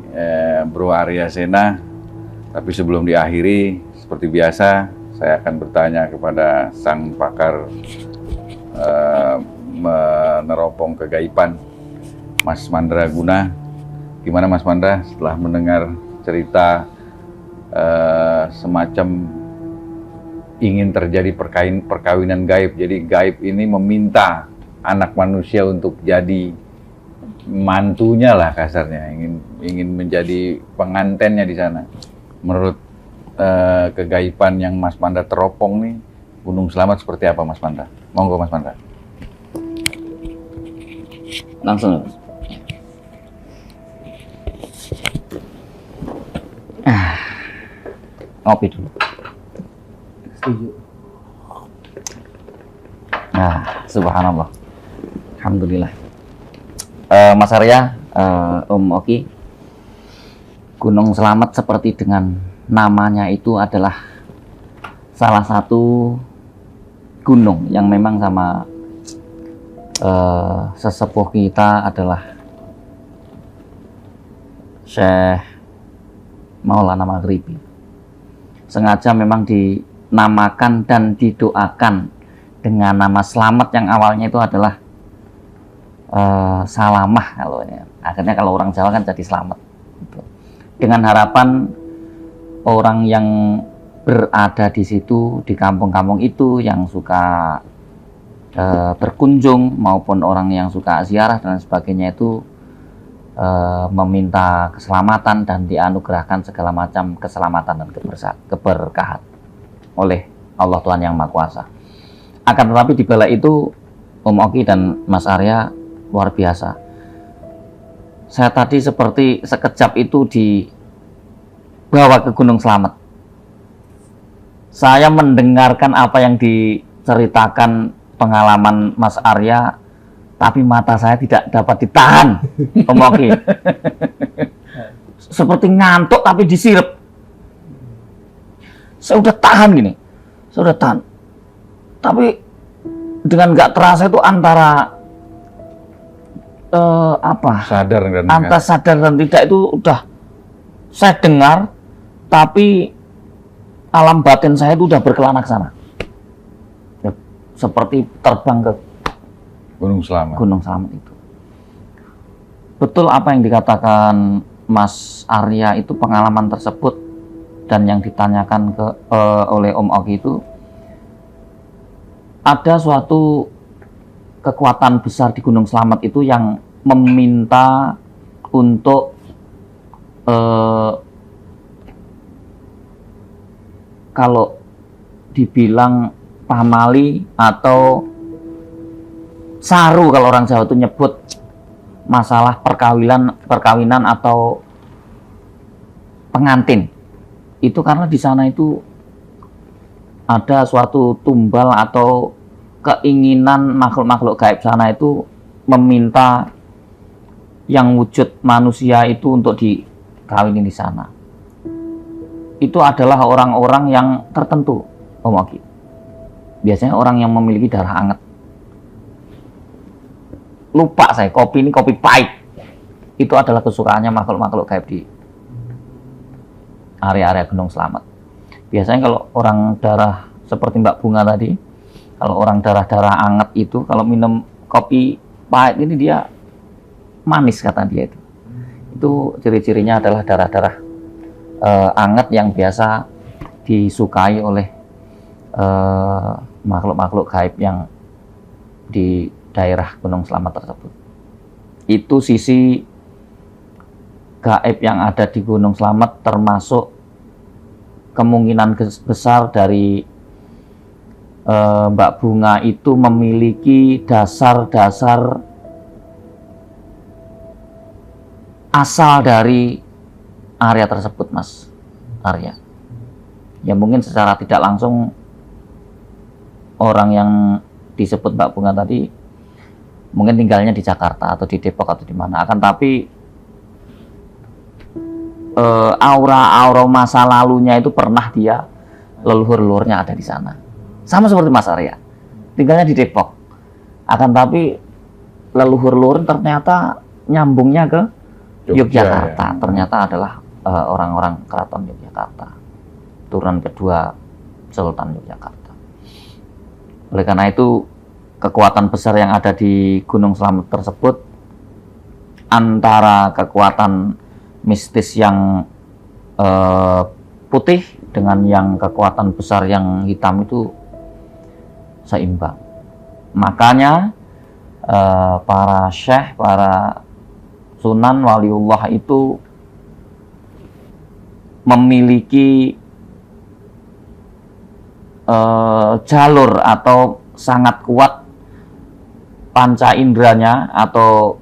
Bro Arya Sena. Tapi sebelum diakhiri, seperti biasa, saya akan bertanya kepada sang pakar meneropong kegaiban, Mas Mandra Guna. Gimana Mas Mandra setelah mendengar cerita semacam ingin terjadi perkawinan gaib. Jadi gaib ini meminta anak manusia untuk jadi mantunya lah kasarnya, ingin menjadi pengantennya di sana. Menurut kegaiban yang Mas Panda teropong nih, Gunung Selamat seperti apa Mas Panda? Monggo Mas Panda. Langsung. Ngopi dulu. Setuju. Nah, subhanallah. Alhamdulillah. Mas Arya, Om Oki, Gunung Selamat seperti dengan namanya itu adalah salah satu gunung yang memang sama sesepuh kita adalah Syekh Maulana Maghribi. Sengaja memang dinamakan dan didoakan dengan nama Selamat yang awalnya itu adalah Salamah kalau ini. Akhirnya kalau orang Jawa kan jadi Selamat. Gitu. Dengan harapan orang yang berada di situ, di kampung-kampung itu yang suka berkunjung maupun orang yang suka ziarah dan sebagainya itu meminta keselamatan dan dianugerahkan segala macam keselamatan dan keberkahan oleh Allah Tuhan Yang Maha Kuasa. Akan tetapi di bala itu Om Oki dan Mas Arya luar biasa. Saya tadi seperti sekejap itu dibawa ke Gunung Selamat. Saya mendengarkan apa yang diceritakan pengalaman Mas Arya, tapi mata saya tidak dapat ditahan, Om Oki. Seperti ngantuk tapi disirep. Saya udah tahan gini, saya udah tahan. Tapi dengan nggak terasa itu antara Sadar dan antara sadar dan tidak itu udah saya dengar, tapi alam batin saya itu udah berkelana ke sana. Seperti terbang ke Gunung Selamat. Gunung Selamat itu. Betul apa yang dikatakan Mas Arya itu, pengalaman tersebut dan yang ditanyakan oleh Om Oki itu, ada suatu kekuatan besar di Gunung Selamat itu yang meminta untuk kalau dibilang pamali atau saru kalau orang Jawa itu nyebut masalah perkawinan atau pengantin. Itu karena di sana itu ada suatu tumbal atau keinginan makhluk-makhluk gaib sana itu meminta yang wujud manusia itu untuk dikawini di sana. Itu adalah orang-orang yang tertentu, Om Oki. Biasanya orang yang memiliki darah hangat. Lupa saya, kopi ini kopi pahit. Itu adalah kesukaannya makhluk-makhluk gaib di area-area Gunung Selamat. Biasanya kalau orang darah seperti Mbak Bunga tadi, kalau orang darah-darah hangat itu, kalau minum kopi pahit ini dia manis kata dia itu. Itu ciri-cirinya adalah darah-darah hangat yang biasa disukai oleh makhluk-makhluk gaib yang di daerah Gunung Selamat tersebut. Itu sisi gaib yang ada di Gunung Selamat, termasuk kemungkinan besar dari Mbak Bunga itu memiliki dasar-dasar asal dari area tersebut, Mas Arya. Ya mungkin secara tidak langsung orang yang disebut Mbak Bunga tadi mungkin tinggalnya di Jakarta atau di Depok atau di mana. Akan tapi aura-aura masa lalunya itu pernah dia, leluhur-leluhurnya ada di sana. Sama seperti Mas Arya, tinggalnya di Depok. Akan tapi leluhur-leluhur ternyata nyambungnya ke Yogyakarta. Ya. Ternyata adalah orang-orang keraton Yogyakarta, turunan kedua Sultan Yogyakarta. Oleh karena itu, kekuatan besar yang ada di Gunung Selamat tersebut antara kekuatan mistis yang putih dengan yang kekuatan besar yang hitam itu seimbang. Makanya para syekh, para sunan waliullah itu memiliki jalur atau sangat kuat panca inderanya atau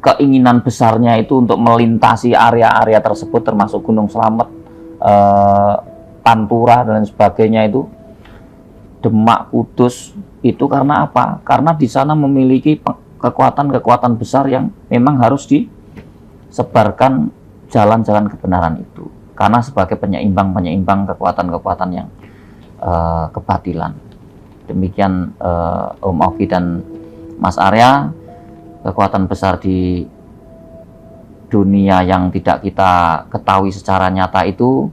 keinginan besarnya itu untuk melintasi area-area tersebut, termasuk Gunung Slamet, Pantura dan sebagainya itu, Demak, Kudus, itu karena apa? Karena di sana memiliki kekuatan-kekuatan besar yang memang harus disebarkan jalan-jalan kebenaran itu. Karena sebagai penyeimbang kekuatan-kekuatan yang kebatilan. Demikian Om Ogi dan Mas Arya, kekuatan besar di dunia yang tidak kita ketahui secara nyata itu,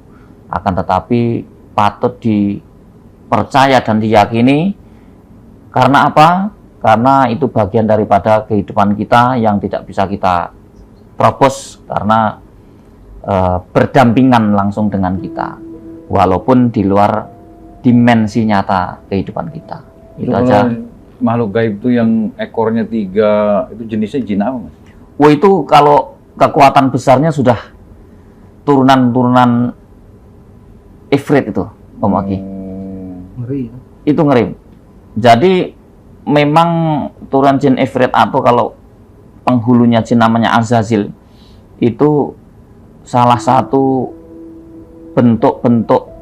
akan tetapi patut dipercaya dan diyakini. Karena apa? Karena itu bagian daripada kehidupan kita yang tidak bisa kita propos, karena berdampingan langsung dengan kita, walaupun di luar dimensi nyata kehidupan kita. Itu aja. Makhluk gaib itu yang ekornya 3, itu jenisnya jin apa, Mas? Oh, itu kalau kekuatan besarnya sudah turunan Ifrit itu, Om Ogi. Ngeri ya. Itu ngeri. Jadi memang turunan jin Ifrit, atau kalau penghulunya jin namanya Azazil, itu salah satu bentuk-bentuk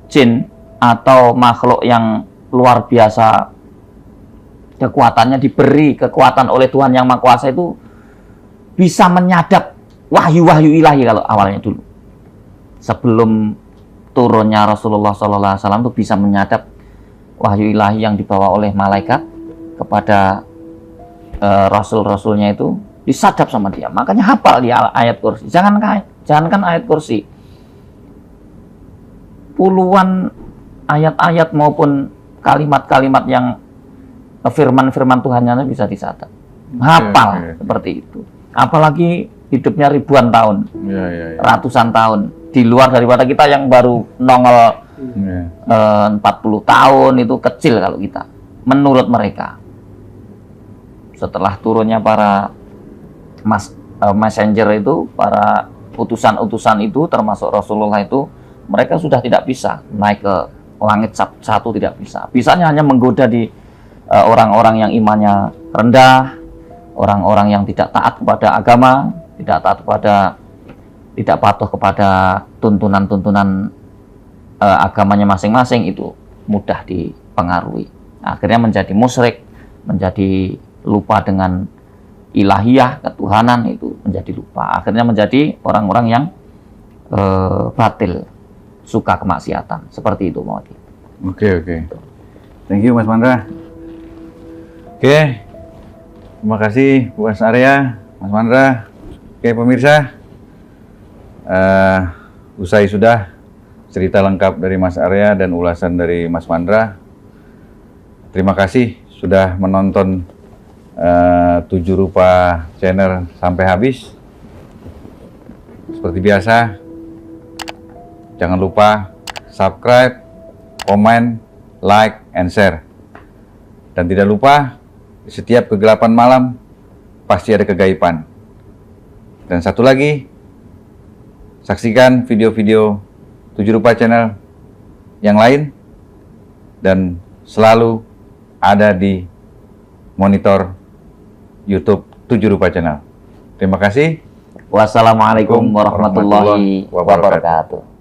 jin atau makhluk yang luar biasa kekuatannya, diberi kekuatan oleh Tuhan Yang Maha Kuasa, itu bisa menyadap wahyu-wahyu ilahi. Kalau awalnya dulu, sebelum turunnya Rasulullah SAW, itu bisa menyadap wahyu ilahi yang dibawa oleh malaikat kepada rasul-rasulnya, itu disadap sama dia. Makanya hafal dia ayat kursi. Jangankan ayat kursi, puluhan ayat-ayat maupun kalimat-kalimat yang firman-firman Tuhannya bisa dicatat. Hafal seperti itu. Apalagi hidupnya ribuan tahun, ratusan tahun, di luar daripada kita yang baru nongol 40 tahun, itu kecil kalau kita, menurut mereka. Setelah turunnya para messenger itu, para utusan-utusan itu, termasuk Rasulullah itu, mereka sudah tidak bisa naik ke langit satu, tidak bisa. Bisanya hanya menggoda di orang-orang yang imannya rendah, orang-orang yang tidak taat kepada agama, tidak patuh kepada tuntunan-tuntunan agamanya masing-masing, itu mudah dipengaruhi. Akhirnya menjadi musyrik, menjadi lupa dengan ilahiyah, ketuhanan, itu menjadi lupa. Akhirnya menjadi orang-orang yang batil, suka kemaksiatan. Seperti itu, Mawati. Oke. Thank you, Mas Mandra. Oke. Terima kasih, Mas Arya, Mas Mandra. Oke, pemirsa. Usai sudah cerita lengkap dari Mas Arya dan ulasan dari Mas Mandra. Terima kasih sudah menonton 7 Rupa Channel sampai habis. Seperti biasa, jangan lupa subscribe, komen, like, and share. Dan tidak lupa, di setiap kegelapan malam pasti ada kegaiban. Dan satu lagi, saksikan video-video 7 Rupa Channel yang lain dan selalu ada di monitor YouTube 7 Rupa Channel. Terima kasih. Wassalamualaikum warahmatullahi wabarakatuh.